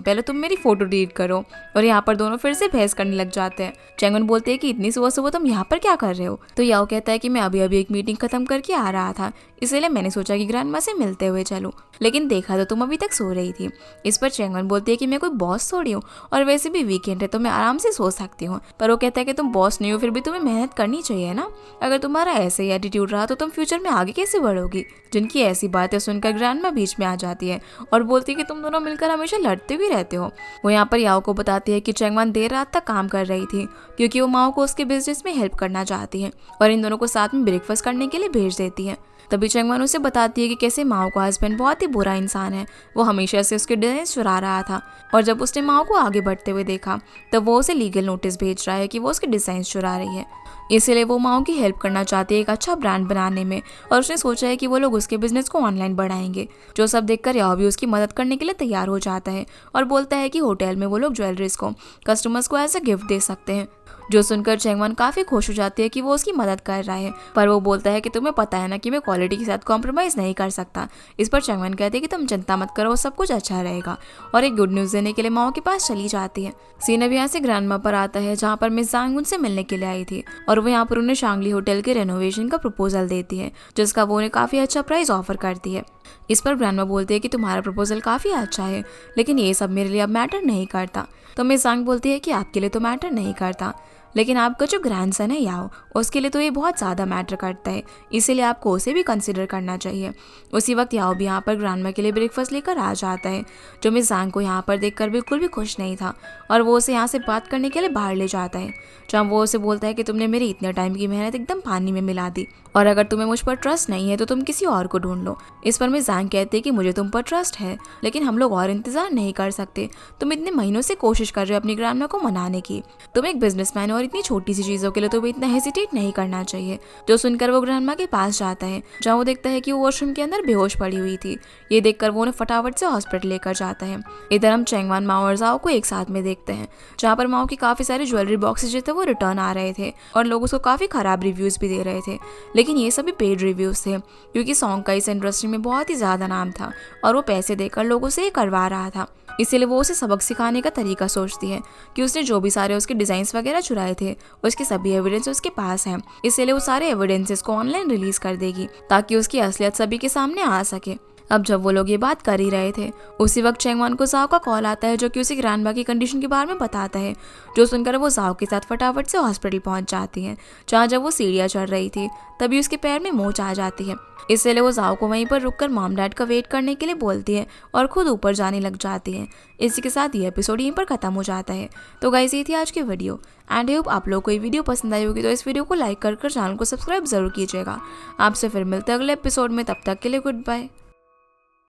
पहले तुम मेरी फोटो डिलीट करो। और यहाँ पर दोनों फिर से बहस करने लग जाते हैं। चैंगमान बोलती है कि इतनी सुबह सुबह तुम यहाँ पर क्या कर रहे हो? तो याओ कहता है कि मैं अभी अभी एक मीटिंग खत्म करके आ रहा था, इसलिए मैंने सोचा कि ग्रैंडमा से मिलते हुए चलूं, लेकिन देखा तो तुम अभी तक सो रही थी। इस पर चैंगमान बोलती है कि मैं कोई बॉस थोड़ी हूँ, और वैसे भी वीकेंड है तो मैं आराम से सो सकती हूँ। पर वो कहता है कि तुम बॉस नहीं हो, फिर भी तुम्हें मेहनत करनी चाहिए ना। अगर तुम्हारा ऐसे ही एटीट्यूड रहा तो तुम फ्यूचर में आगे कैसे बढ़ोगी? जिनकी ऐसी बातें सुनकर ग्रैंडमा बीच में आ जाती है और बोलती है कि तुम दोनों मिलकर हमेशा लड़ते भी रहते हो। वो यहाँ पर याओ को बताती है कि चैंगमान देर रात तक काम कर रही थी, क्योंकि वो माओ को उसके बिजनेस में हेल्प करना चाहती है और इन दोनों को साथ में ब्रेकफास्ट करने के लिए भेज देती है। तभी चैंगमान उसे बताती है कि कैसे माओ का हस्बैंड बहुत ही बुरा इंसान है, वो हमेशा से उसके डिजाइन चुरा रहा था, और जब उसने माओ को आगे बढ़ते हुए देखा तब वो उसे लीगल नोटिस भेज रहा है कि वो उसके डिजाइन चुरा रही है। इसीलिए वो माओ की हेल्प करना चाहती है एक अच्छा ब्रांड बनाने में, और उसने सोचा है कि वो लोग उसके बिजनेस को ऑनलाइन बढ़ाएंगे। जो सब देखकर याओ भी उसकी मदद करने के लिए तैयार हो जाता है और बोलता है कि होटल में वो लोग ज्वेलरीज को कस्टमर्स को एज अ गिफ्ट दे सकते हैं। जो सुनकर चैंगमान काफ़ी खुश हो जाती है कि वो उसकी मदद कर रहा है, पर वो बोलता है कि तुम्हें पता है ना कि मैं क्वालिटी के साथ कॉम्प्रोमाइज़ नहीं कर सकता। इस पर चैंगमान कहते हैं कि तुम चिंता मत करो, सब कुछ अच्छा रहेगा, और एक गुड न्यूज़ देने के लिए माओ के पास चली जाती है। सीन अब यहाँ से ग्रैंडमा पर आता है, जहाँ पर मिस जांग उनसे मिलने के लिए आई थी, और वो यहाँ पर उन्हें शांगली होटल के रेनोवेशन का प्रपोजल देती है, जिसका वो उन्हें काफ़ी अच्छा प्राइस ऑफर करती है। इस पर ग्रैंडमा बोलती है कि तुम्हारा प्रपोजल काफ़ी अच्छा है, लेकिन ये सब मेरे लिए अब मैटर नहीं करता। तो मिस जांग बोलती है कि आपके लिए तो मैटर नहीं करता, लेकिन आपका जो ग्रैंडसन है याओ, उसके लिए तो ये बहुत ज़्यादा मैटर करता है, इसीलिए आपको उसे भी कंसिडर करना चाहिए। उसी वक्त याओ भी यहाँ पर ग्रैंडमा के लिए ब्रेकफास्ट लेकर आ जाता है, जो मिस जांग को यहाँ पर देखकर बिल्कुल भी खुश नहीं था, और वो उसे यहाँ से बात करने के लिए बाहर ले जाता है, जहाँ वो उसे बोलता है कि तुमने मेरी इतने टाइम की मेहनत एकदम पानी में मिला दी, और अगर तुम्हें मुझ पर ट्रस्ट नहीं है तो तुम किसी और को ढूंढ लो। इस पर मिस जांग कहते हैं कि मुझे तुम पर ट्रस्ट है, लेकिन हम लोग और इंतजार नहीं कर सकते। तुम इतने महीनों से कोशिश कर रहे हो अपनी ग्रैंडमा को मनाने की, तुम एक बिजनेसमैन हो और इतनी छोटी सी चीज़ों के लिए तुम्हें इतना हेजिटेट नहीं करना चाहिए। जो सुनकर वो ग्रैंडमा के पास जाता है, जहाँ वो देखता है कि वो वॉशरूम के अंदर बेहोश पड़ी हुई थी। ये देखकर वो उन्हें फटाफट से हॉस्पिटल लेकर जाता है। इधर हम चैंगमान, माओ और जाओ को एक साथ में देखते हैं, जहाँ पर माओ की काफ़ी सारे ज्वेलरी बॉक्सेज जो थे वो रिटर्न आ रहे थे, और लोग उसको काफ़ी ख़राब रिव्यूज़ भी दे रहे थे, लेकिन ये सभी पेड रिव्यूज़ थे, क्योंकि सॉन्ग का इस इंडस्ट्री में बहुत ही ज़्यादा नाम था और वो पैसे देकर लोगों से ये करवा रहा था। इसीलिए वो उसे सबक सिखाने का तरीका सोचती है कि उसने जो भी सारे उसके डिज़ाइंस वगैरह चुराए थे उसके सभी एविडेंस उसके पास हैं, इसीलिए वो सारे एविडेंसेस को ऑनलाइन रिलीज कर देगी ताकि उसकी असलियत सभी के सामने आ सके। अब जब वो लोग ये बात कर ही रहे थे, उसी वक्त चैंगमान को जाओ का कॉल आता है, जो कि उसे ग्रैंडमा की कंडीशन के बारे में बताता है। जो सुनकर वो जाओ के साथ फटाफट से हॉस्पिटल पहुंच जाती है, जहाँ जब वो सीढ़ियाँ चढ़ रही थी तभी उसके पैर में मोच आ जाती है। इसलिए वो जाओ को वहीं पर रुककर मॉम डैड का वेट करने के लिए बोलती है और खुद ऊपर जाने लग जाती है। इसी के साथ ये एपिसोड यहीं पर खत्म हो जाता है। तो गाइस, ये थी आज की वीडियो, एंड आई होप आप लोगों को ये वीडियो पसंद आई होगी, तो इस वीडियो को लाइक कर चैनल को सब्सक्राइब जरूर कीजिएगा। आपसे फिर मिलते हैं अगले एपिसोड में, तब तक के लिए गुड बाय।